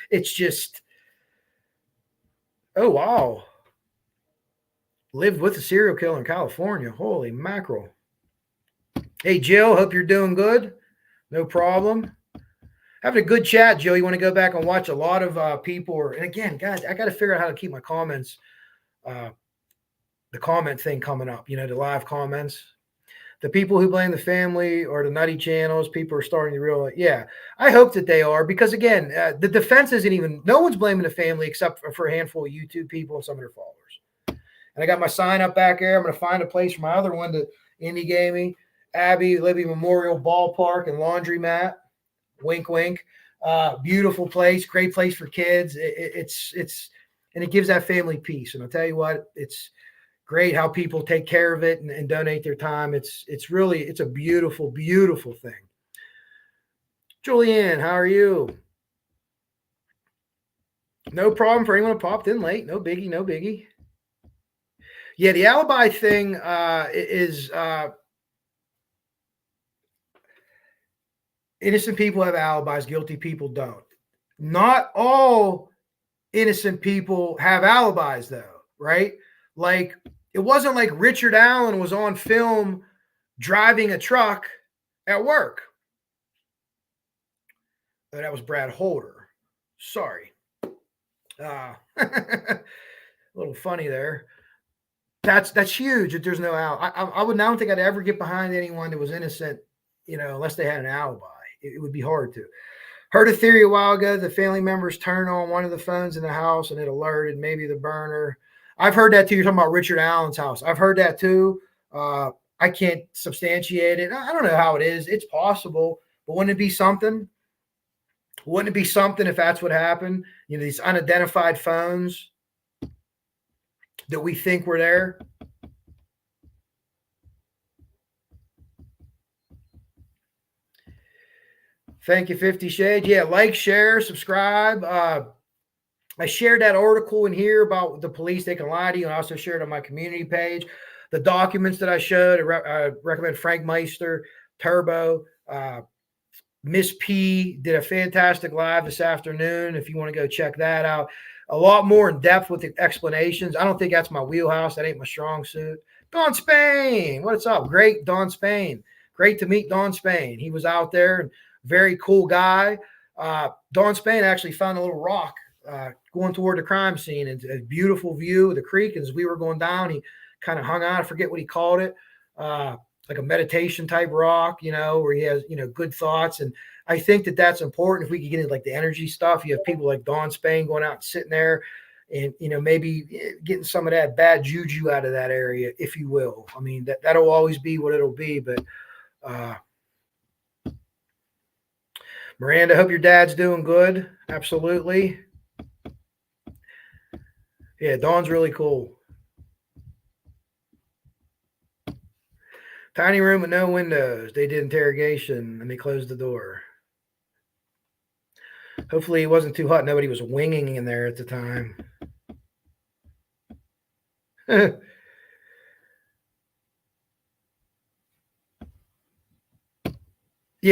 It's just, oh, wow. Lived with a serial killer in California. Holy mackerel. Hey, Jill, hope you're doing good. No problem. Having a good chat, Jill. You want to go back and watch a lot of people. And again, guys, I got to figure out how to keep my comments, the comment thing coming up, the live comments. The people who blame the family or the nutty channels, people are starting to realize, yeah, I hope that they are, because again, the defense isn't even, no one's blaming the family except for a handful of YouTube people and some of their followers. And I got my sign up back there. I'm going to find a place for my other one to Indie Gaming, Abby Libby Memorial Ballpark and Laundromat. Wink, wink. Beautiful place, great place for kids. It's and it gives that family peace. And I'll tell you what, it's great how people take care of it and donate their time. It's a beautiful, beautiful thing. Julianne, how are you? No problem for anyone who popped in late. No biggie, no biggie. Yeah, the alibi thing is innocent people have alibis, guilty people don't. Not all innocent people have alibis, though, right? Like, it wasn't like Richard Allen was on film driving a truck at work. Oh, that was Brad Holder. Sorry. A little funny there. That's huge that there's no alibi. I don't think I'd ever get behind anyone that was innocent, unless they had an alibi. It would be hard to. Heard a theory a while ago. The family members turned on one of the phones in the house and it alerted maybe the burner. I've heard that too. You're talking about Richard Allen's house. I've heard that too. I can't substantiate it. I don't know how it is. It's possible, but wouldn't it be something? Wouldn't it be something if that's what happened? These unidentified phones that we think were there. Thank you, 50 Shades. Yeah, like, share, subscribe. I shared that article in here about the police. They can lie to you. And I also shared on my community page the documents that I showed. I recommend Frank Meister, Turbo. Miss P did a fantastic live this afternoon. If you want to go check that out. A lot more in depth with the explanations. I don't think that's my wheelhouse. That ain't my strong suit. Don Spain, what's up? Great, Don Spain. Great to meet Don Spain. He was out there, and very cool guy. Don Spain actually found a little rock going toward the crime scene, and a beautiful view of the creek. And as we were going down, he kind of hung out. I forget what he called it. Like a meditation type rock, where he has, good thoughts. And I think that that's important. If we could get into like the energy stuff, you have people like Don Spain going out and sitting there and, maybe getting some of that bad juju out of that area, if you will. I mean, that'll always be what it'll be. But Miranda, hope your dad's doing good. Absolutely. Yeah, Don's really cool. Tiny room with no windows. They did interrogation and they closed the door. Hopefully it wasn't too hot. Nobody was winging in there at the time. Yeah,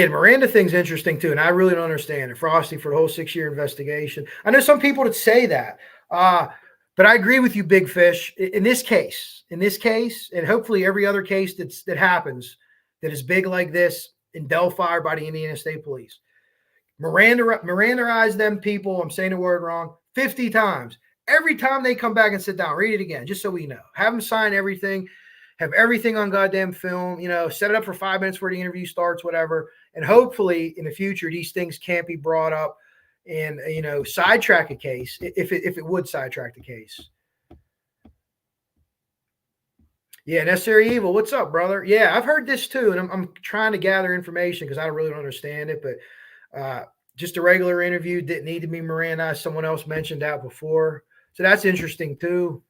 the Miranda thing's interesting too, and I really don't understand it. Frosty for the whole 6-year investigation. I know some people that say that, but I agree with you, Big Fish. In this case, and hopefully every other case that happens that is big like this in Delphi or by the Indiana State Police, Mirandaize them people. I'm saying the word wrong 50 times. Every time they come back and sit down, read it again, just so we know. Have them sign everything. Have everything on goddamn film, set it up for 5 minutes where the interview starts, whatever. And hopefully in the future, these things can't be brought up and, sidetrack a case if it would sidetrack the case. Yeah, Necessary Evil. What's up, brother? Yeah, I've heard this too, and I'm trying to gather information because I really don't understand it. But just a regular interview didn't need to be Miranda. Someone else mentioned that before, so that's interesting too.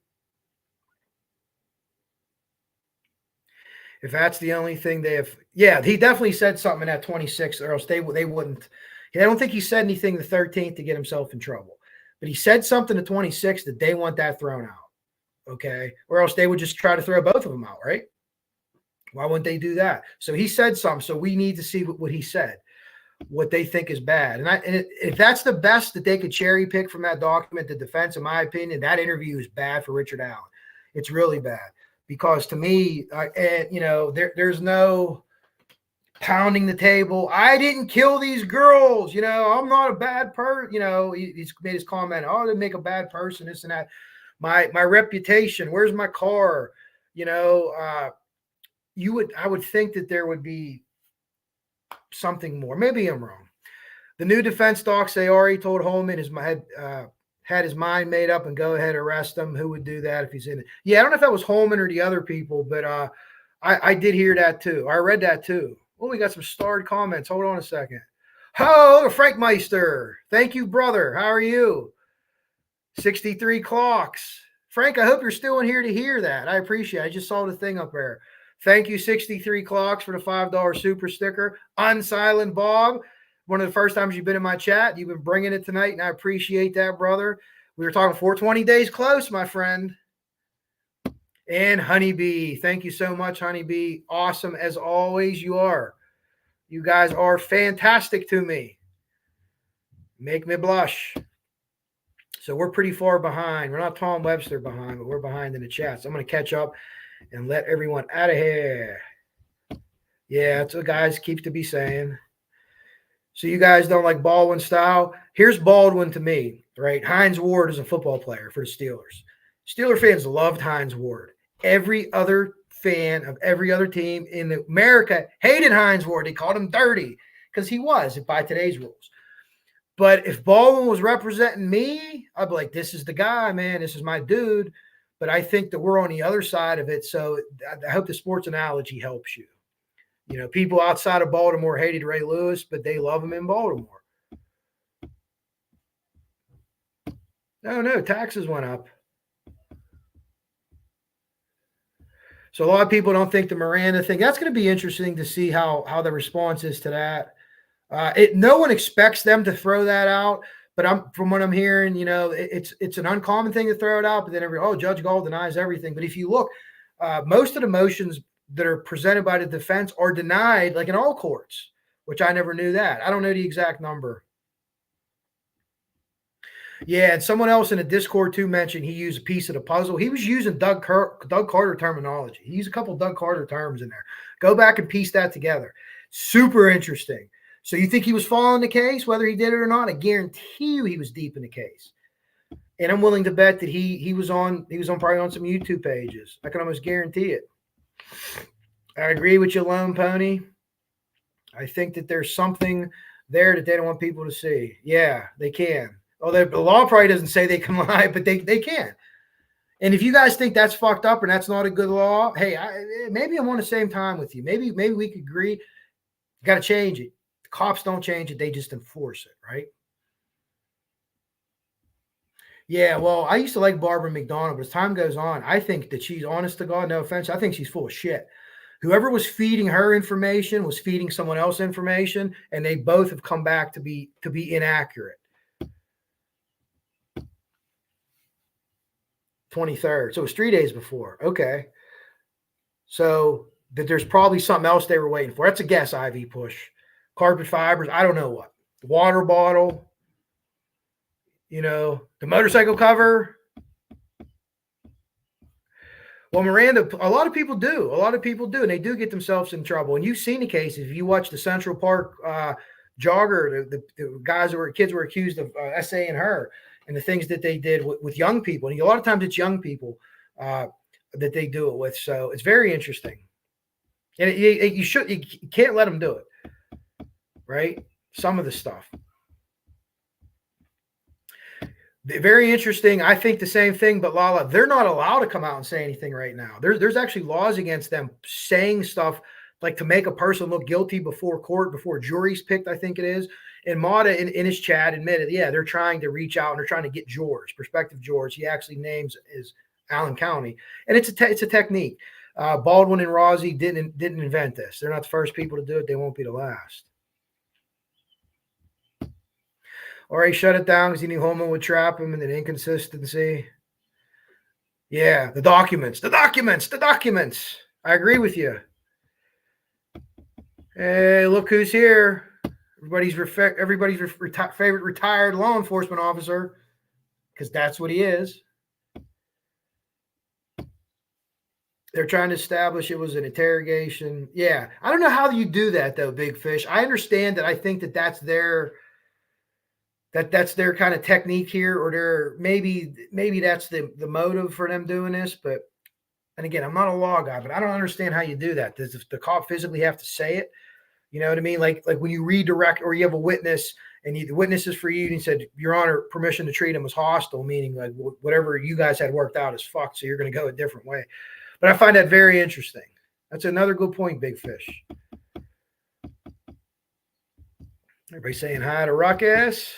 If that's the only thing they have, yeah, he definitely said something in that 26th, or else they wouldn't. I don't think he said anything the 13th to get himself in trouble, but he said something the 26th that they want that thrown out. Okay, or else they would just try to throw both of them out, right? Why wouldn't they do that? So he said something. So we need to see what he said, what they think is bad. And if that's the best that they could cherry pick from that document, the defense, in my opinion, that interview is bad for Richard Allen. It's really bad because to me, there's no pounding the table. I didn't kill these girls. I'm not a bad person. He's made his comment. Oh, they make a bad person. This and that. My reputation. Where's my car? I would think that there would be something more. Maybe I'm wrong. The new defense docs say already told Holman had his mind made up and go ahead arrest him. Who would do that if he's in it? Yeah, I don't know if that was Holman or the other people, but I did hear that too. I read that too. Oh, we got some starred comments. Hold on a second. Oh, Frank Meister. Thank you, brother. How are you? 63 clocks. Frank, I hope you're still in here to hear that. I appreciate it. I just saw the thing up there. Thank you, 63 clocks, for the $5 super sticker. Unsilent Bob, one of the first times you've been in my chat. You've been bringing it tonight, and I appreciate that, brother. We were talking 420 days close, my friend. And Honeybee, thank you so much, Honeybee. Awesome as always you are. You guys are fantastic to me. Make me blush. So we're pretty far behind. We're not Tom Webster behind, but we're behind in the chat. So I'm going to catch up and let everyone out of here. Yeah, that's what guys keep to be saying. So you guys don't like Baldwin style? Here's Baldwin to me, right? Hines Ward is a football player for the Steelers. Steeler fans loved Hines Ward. Every other fan of every other team in America hated Hines Ward. They called him dirty because he was by today's rules. But if Baldwin was representing me, I'd be like, this is the guy, man. This is my dude. But I think that we're on the other side of it. So I hope the sports analogy helps you. People outside of Baltimore hated Ray Lewis, but they love him in Baltimore. No, taxes went up. So a lot of people don't think the Miranda thing. That's going to be interesting to see how the response is to that. No one expects them to throw that out, but from what I'm hearing, it's an uncommon thing to throw it out. But then Judge Gall denies everything. But if you look, most of the motions that are presented by the defense are denied, like in all courts, which I never knew that. I don't know the exact number. Yeah, and someone else in the Discord too mentioned he used a piece of the puzzle. He was using Doug Carter terminology. He used a couple Doug Carter terms in there. Go back and piece that together. Super interesting. So you think he was following the case, whether he did it or not? I guarantee you he was deep in the case. And I'm willing to bet that he was probably on some YouTube pages. I can almost guarantee it. I agree with you, Lone Pony. I think that there's something there that they don't want people to see. Yeah, they can. The law probably doesn't say they can lie, but they can. And if you guys think that's fucked up and that's not a good law, hey, maybe I'm on the same time with you. Maybe we could agree. You got to change it. The cops don't change it. They just enforce it, right? Yeah, well, I used to like Barbara McDonald, but as time goes on, I think that she's, honest to God, no offense, I think she's full of shit. Whoever was feeding her information was feeding someone else information, and they both have come back to be inaccurate. 23rd. So it was 3 days before. Okay. So that there's probably something else they were waiting for. That's a guess, IV push. Carpet fibers. I don't know what. Water bottle. The motorcycle cover. Well, Miranda, a lot of people do. And they do get themselves in trouble. And you've seen the case. If you watch the Central Park jogger, the kids were accused of essaying her, and the things that they did with young people. And a lot of times it's young people that they do it with. So it's very interesting. And you can't let them do it, right? Some of the stuff. Very interesting. I think the same thing, but Lala, they're not allowed to come out and say anything right now. There's actually laws against them saying stuff like to make a person look guilty before court, before jury's picked, I think it is. And Mata in his chat admitted, yeah, they're trying to reach out and they're trying to get George, prospective George. He actually names is Allen County, and it's a technique. Baldwin and Rossi didn't invent this. They're not the first people to do it. They won't be the last. Or he shut it down because he knew Holman would trap him and the inconsistency. Yeah, the documents. I agree with you. Hey, look who's here. Everybody's favorite retired law enforcement officer, because that's what he is. They're trying to establish it was an interrogation. Yeah, I don't know how you do that though, Big Fish. I understand that. I think that that's their kind of technique here, or their maybe that's the motive for them doing this. But, and again, I'm not a law guy, but I don't understand how you do that. Does the cop physically have to say it? You know what I mean? Like when you redirect, or you have a witness and the witness is for you, and he said, Your Honor, permission to treat him as hostile, meaning like whatever you guys had worked out is fucked, so you're going to go a different way. But I find that very interesting. That's another good point, Big Fish. Everybody saying hi to Ruckus.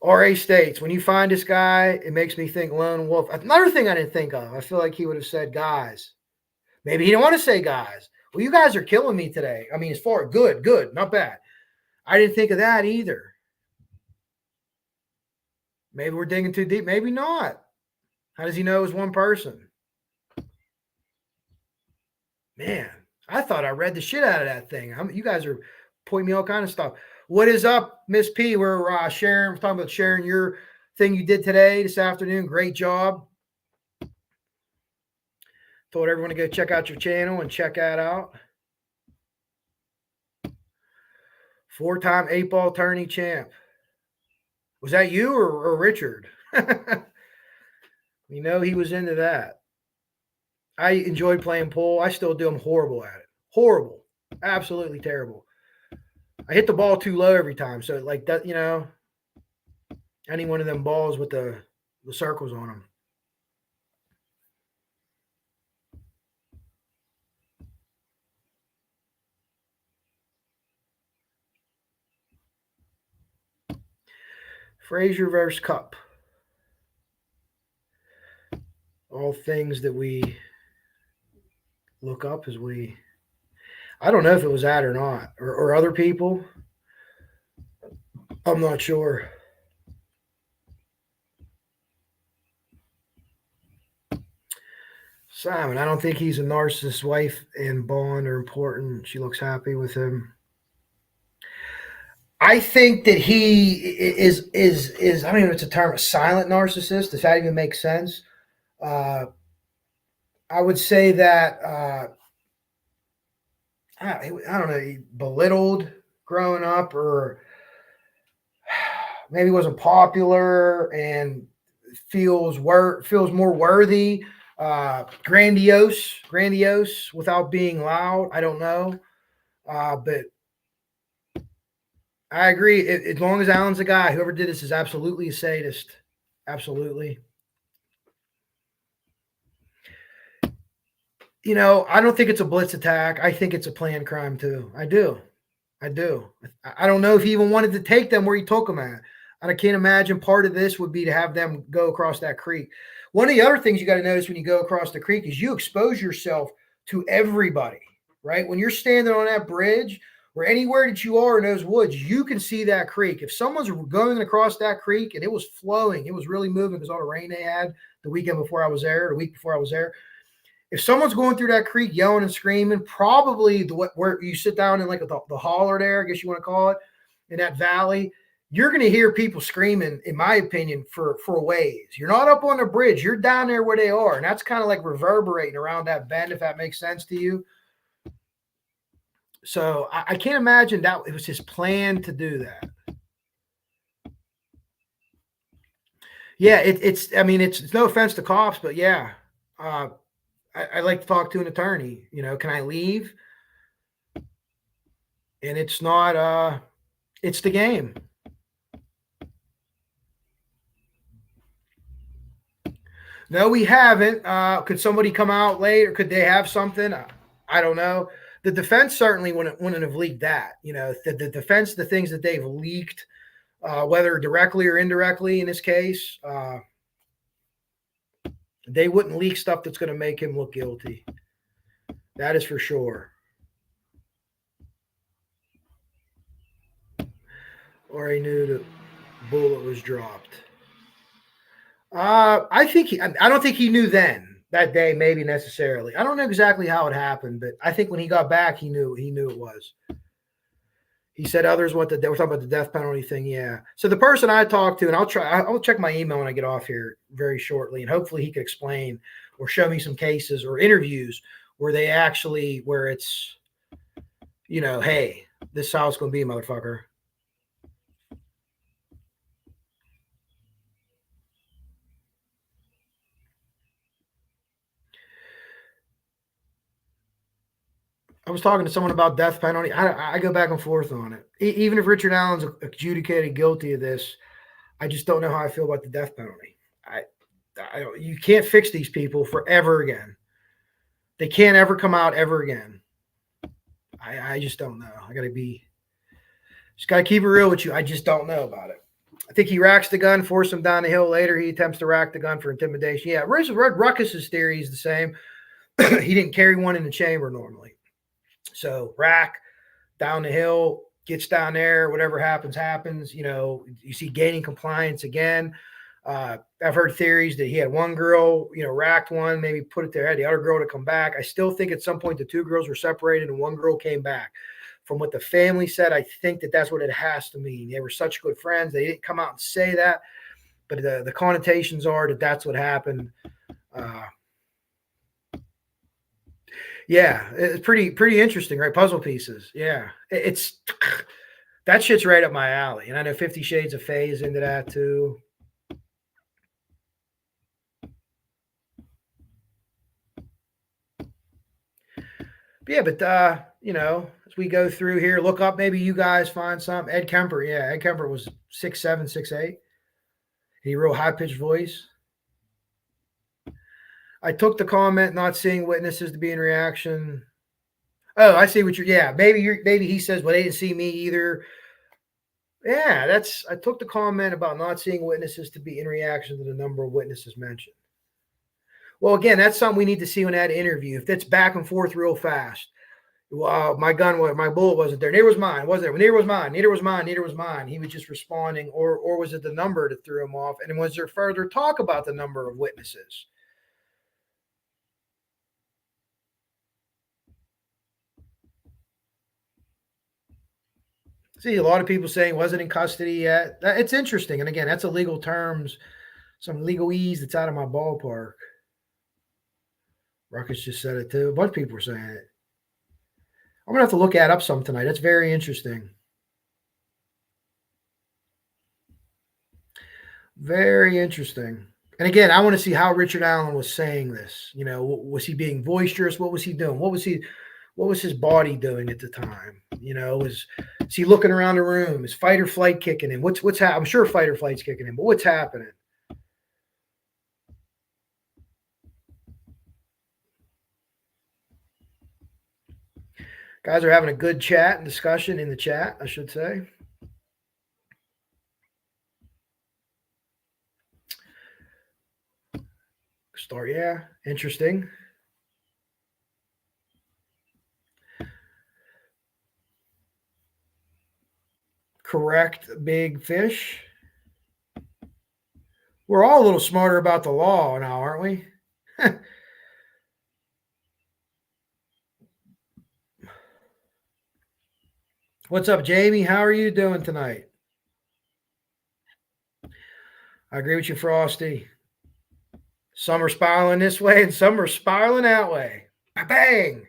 RA states, when you find this guy, it makes me think lone wolf. Another thing I didn't think of, I feel like he would have said guys. Maybe he didn't want to say guys. Well, you guys are killing me today. I mean, as far good, not bad. I didn't think of that either. Maybe we're digging too deep. Maybe not. How does he know it was one person? Man, I thought I read the shit out of that thing. You guys are pointing me all kind of stuff. What is up, Miss P? We're sharing. We're talking about sharing your thing you did today, this afternoon. Great job. Told everyone to go check out your channel and check that out. 4-time 8-ball tourney champ. Was that you or Richard? You know he was into that. I enjoyed playing pool. I still do. I'm horrible at it. Horrible. Absolutely terrible. I hit the ball too low every time. So like that, you know, any one of them balls with the circles on them. Frazier versus Cup. All things that we look up as we, I don't know if it was that or not, or other people. I'm not sure. Simon, I don't think he's a narcissist. Wife and Bond are important. She looks happy with him. I think that he is I don't know if it's a term, a silent narcissist. Does that even make sense? I would say that I don't know, he belittled growing up, or maybe wasn't popular and feels more worthy, grandiose without being loud. I don't know, but I agree. As long as Allen's a guy, whoever did this is absolutely a sadist. Absolutely. You know, I don't think it's a blitz attack. I think it's a planned crime too. I do. I don't know if he even wanted to take them where he took them at. And I can't imagine part of this would be to have them go across that creek. One of the other things you got to notice when you go across the creek is you expose yourself to everybody, right? When you're standing on that bridge or anywhere that you are in those woods, you can see that creek. If someone's going across that creek and it was flowing, it was really moving because all the rain they had the week before I was there, if someone's going through that creek yelling and screaming, probably where you sit down in like the holler there, I guess you want to call it, in that valley, you're going to hear people screaming, in my opinion, for a ways. You're not up on the bridge. You're down there where they are. And that's kind of like reverberating around that bend, if that makes sense to you. So I can't imagine that it was his plan to do that. Yeah, it's no offense to cops, but yeah, I like to talk to an attorney. You know, can I leave? And it's not, it's the game. No, we haven't. Could somebody come out later? Could they have something? I don't know. The defense certainly wouldn't have leaked that. You know, the defense, the things that they've leaked, whether directly or indirectly in this case, they wouldn't leak stuff that's going to make him look guilty. That is for sure. Or he knew the bullet was dropped. I don't think he knew then that day, maybe necessarily. I don't know exactly how it happened, but I think when he got back, he knew it was. He said others what they were talking about the death penalty thing. Yeah. So the person I talked to, and I'll check my email when I get off here very shortly, and hopefully he could explain or show me some cases or interviews where it's, you know, hey, this is how it's going to be, motherfucker. I was talking to someone about death penalty. I go back and forth on it. Even if Richard Allen's adjudicated guilty of this, I just don't know how I feel about the death penalty. You can't fix these people forever again. They can't ever come out ever again. I just don't know. Just got to keep it real with you. I just don't know about it. I think he racks the gun, force him down the hill later. He attempts to rack the gun for intimidation. Yeah, Red Ruckus's theory is the same. He didn't carry one in the chamber normally. So rack down the hill, gets down there, whatever happens. You know, you see gaining compliance again. I've heard theories that he had one girl, you know, racked one, maybe put it there, had the other girl to come back. I still think at some point the two girls were separated and one girl came back. From what the family said, I think that's what it has to mean. They were such good friends. They didn't come out and say that, but the connotations are that that's what happened. Yeah, it's pretty interesting, right? Puzzle pieces. Yeah, it's that shit's right up my alley, and I know 50 Shades of Faye is into that too. But yeah, but you know, as we go through here, look up. Maybe you guys find some. Ed Kemper, yeah, Ed Kemper was 6'7", 6'8". He real high pitched voice. I took the comment not seeing witnesses to be in reaction. Oh, I see what you're. Yeah, maybe he says, well, they didn't see me either. Yeah, I took the comment about not seeing witnesses to be in reaction to the number of witnesses mentioned. Well, again, that's something we need to see in that interview. If that's back and forth real fast. My bullet wasn't there. Neither was mine. Was there? Neither was mine. Neither was mine. Neither was mine. He was just responding, or was it the number that threw him off? And was there further talk about the number of witnesses? See, a lot of people saying wasn't in custody yet. It's interesting. And again, that's a legal terms, some legalese that's out of my ballpark. Ruckus just said it too. A bunch of people were saying it. I'm gonna have to look that up some tonight. That's very interesting. Very interesting. And again, I want to see how Richard Allen was saying this. You know, was he being boisterous? What was he doing? What was his body doing at the time? You know, is he looking around the room? Is fight or flight kicking in? What's happening? I'm sure fight or flight's kicking in, but what's happening? Guys are having a good chat and discussion in the chat, I should say. Start, yeah, interesting. Correct, big fish. We're all a little smarter about the law now, aren't we? What's up, Jamie? How are you doing tonight? I agree with you, Frosty. Some are spiraling this way and some are spiraling that way. Bang!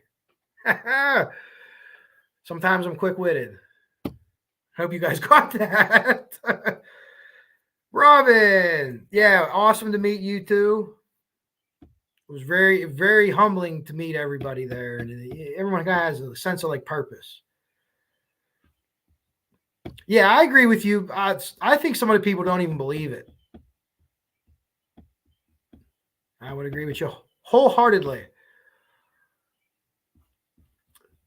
Sometimes I'm quick-witted. Hope you guys got that. Robin, yeah, awesome to meet you too. It was very, very humbling to meet everybody there. And everyone has a sense of like purpose. Yeah, I agree with you. I think some of the people don't even believe it. I would agree with you wholeheartedly.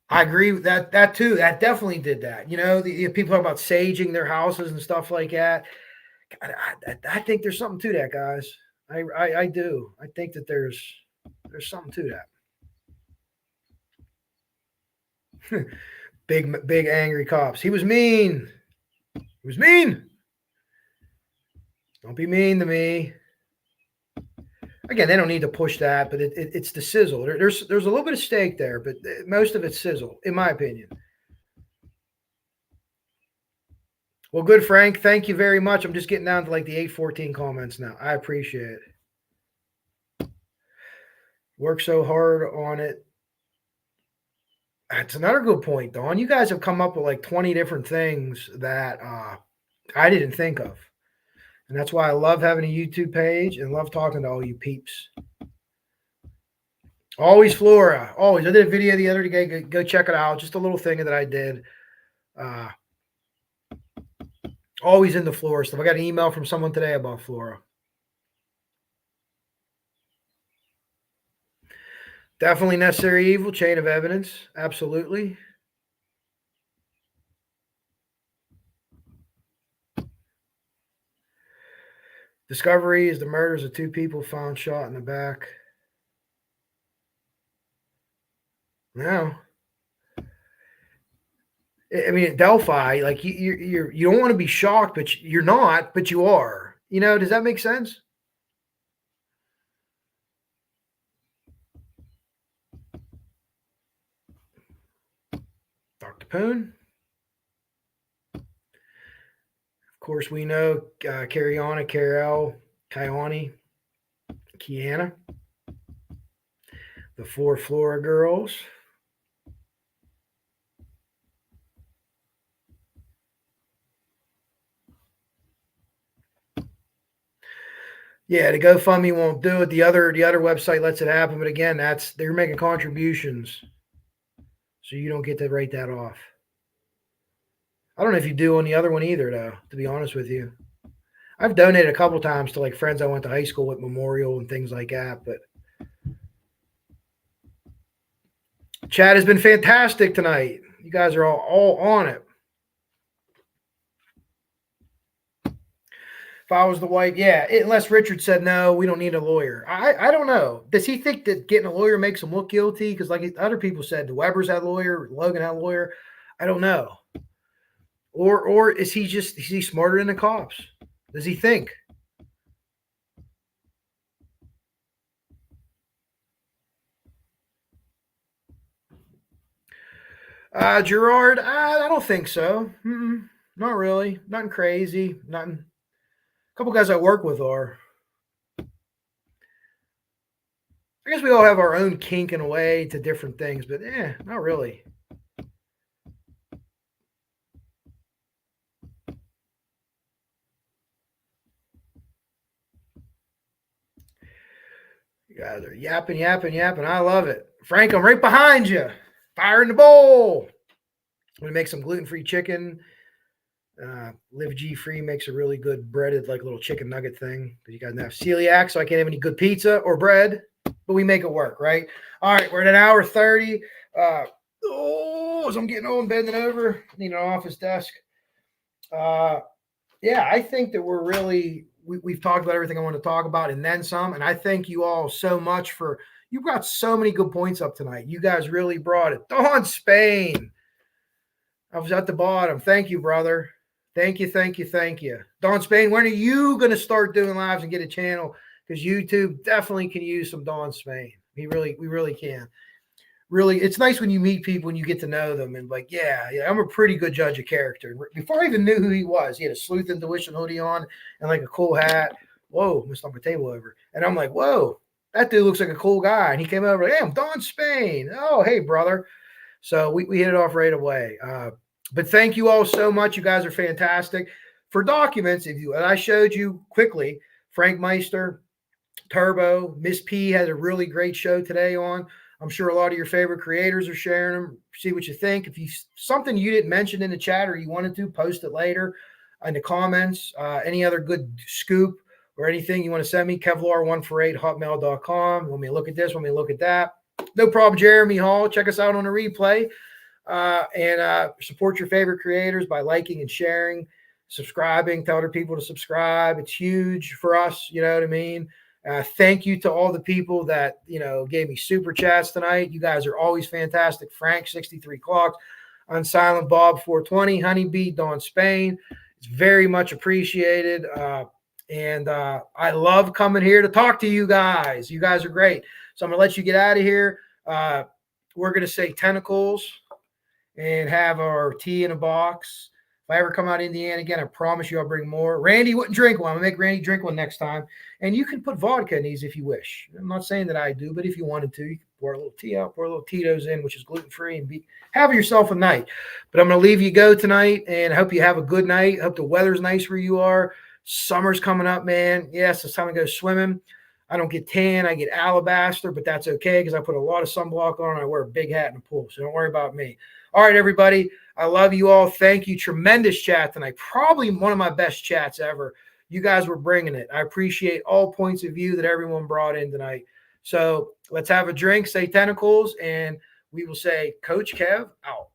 I agree with that. That too. That definitely did that. You know, the people talk about saging their houses and stuff like that. I think there's something to that, guys. I do. I think that there's something to that. Big angry cops. He was mean. He was mean. Don't be mean to me. Again, they don't need to push that, but it's the sizzle. There's a little bit of steak there, but most of it's sizzle, in my opinion. Well, good, Frank. Thank you very much. I'm just getting down to like the 814 comments now. I appreciate it. Work so hard on it. That's another good point, Dawn. You guys have come up with like 20 different things that I didn't think of. And that's why I love having a YouTube page and love talking to all you peeps. Always Flora. Always. I did a video the other day. Go check it out. Just a little thing that I did. Always into Flora stuff. I got an email from someone today about Flora. Definitely necessary evil. Chain of evidence. Absolutely. Discovery is the murders of 2 people found shot in the back. Now, I mean, at Delphi, like you don't want to be shocked, but you're not, but you are. You know, does that make sense? Dr. Poon. Of course, we know Carriana, Carol, Kiani, Kiana, the 4 Flora girls. Yeah, the GoFundMe won't do it. The other website lets it happen, but again, they're making contributions, so you don't get to write that off. I don't know if you do on the other one either, though. To be honest with you, I've donated a couple times to like friends I went to high school with, memorial and things like that. But chat has been fantastic tonight. You guys are all on it. If I was the wife, yeah, unless Richard said no, we don't need a lawyer. I don't know. Does he think that getting a lawyer makes him look guilty? Because like other people said, the Webbers had a lawyer, Logan had a lawyer. I don't know. Or is he smarter than the cops? Does he think? Gerard, I don't think so. Not really. Nothing crazy. Nothing. A couple guys I work with are. I guess we all have our own kink in a way to different things, but not really. You guys are yapping. I love it. Frank, I'm right behind you. Fire in the bowl. I'm going to make some gluten-free chicken. Live G-Free makes a really good breaded, like little chicken nugget thing. Because you guys have celiac, so I can't have any good pizza or bread. But we make it work, right? All right, we're at an hour 30. As I'm getting old and bending over, need an office desk. Yeah, I think that we're really we've talked about everything I want to talk about and then some. And I thank you all so much for you brought so many good points up tonight. You guys really brought it. Dawn Spain. I was at the bottom. Thank you, brother. Thank you. Dawn Spain, when are you going to start doing lives and get a channel? Because YouTube definitely can use some Dawn Spain. We really can. Really, it's nice when you meet people and you get to know them and like, yeah, I'm a pretty good judge of character. Before I even knew who he was, he had a sleuth intuition hoodie on and like a cool hat. Whoa, missed my table over. And I'm like, whoa, that dude looks like a cool guy. And he came over, hey, I'm Dawn Spain. Oh, hey, brother. So we hit it off right away. But thank you all so much. You guys are fantastic. For documents, and I showed you quickly, Frank Meister, Turbo, Miss P had a really great show today on. I'm sure a lot of your favorite creators are sharing them. See what you think. If you something you didn't mention in the chat or you wanted to, post it later in the comments. Any other good scoop or anything you want to send me, Kevlar148hotmail.com. Want me to look at this? Want me to look at that? No problem, Jeremy Hall. Check us out on the replay. And support your favorite creators by liking and sharing, subscribing, tell other people to subscribe. It's huge for us. You know what I mean? Thank you to all the people that, gave me super chats tonight. You guys are always fantastic. Frank, 63 Clocks, Unsilent Bob, 420, Honeybee, Dawn Spain. It's very much appreciated. And I love coming here to talk to you guys. You guys are great. So I'm going to let you get out of here. We're going to say tentacles and have our tea in a box. If I ever come out to Indiana again, I promise you I'll bring more. Randy wouldn't drink one. I'm going to make Randy drink one next time. And you can put vodka in these if you wish. I'm not saying that I do, but if you wanted to, you can pour a little tea out, pour a little Tito's in, which is gluten-free, and have yourself a night. But I'm going to leave you go tonight, and I hope you have a good night. I hope the weather's nice where you are. Summer's coming up, man. Yes, it's time to go swimming. I don't get tan. I get alabaster, but that's okay because I put a lot of sunblock on and I wear a big hat in the pool. So don't worry about me. All right, everybody. I love you all. Thank you. Tremendous chat tonight. Probably one of my best chats ever. You guys were bringing it. I appreciate all points of view that everyone brought in tonight. So let's have a drink, say tentacles, and we will say Coach Kev out.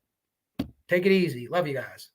Take it easy. Love you guys.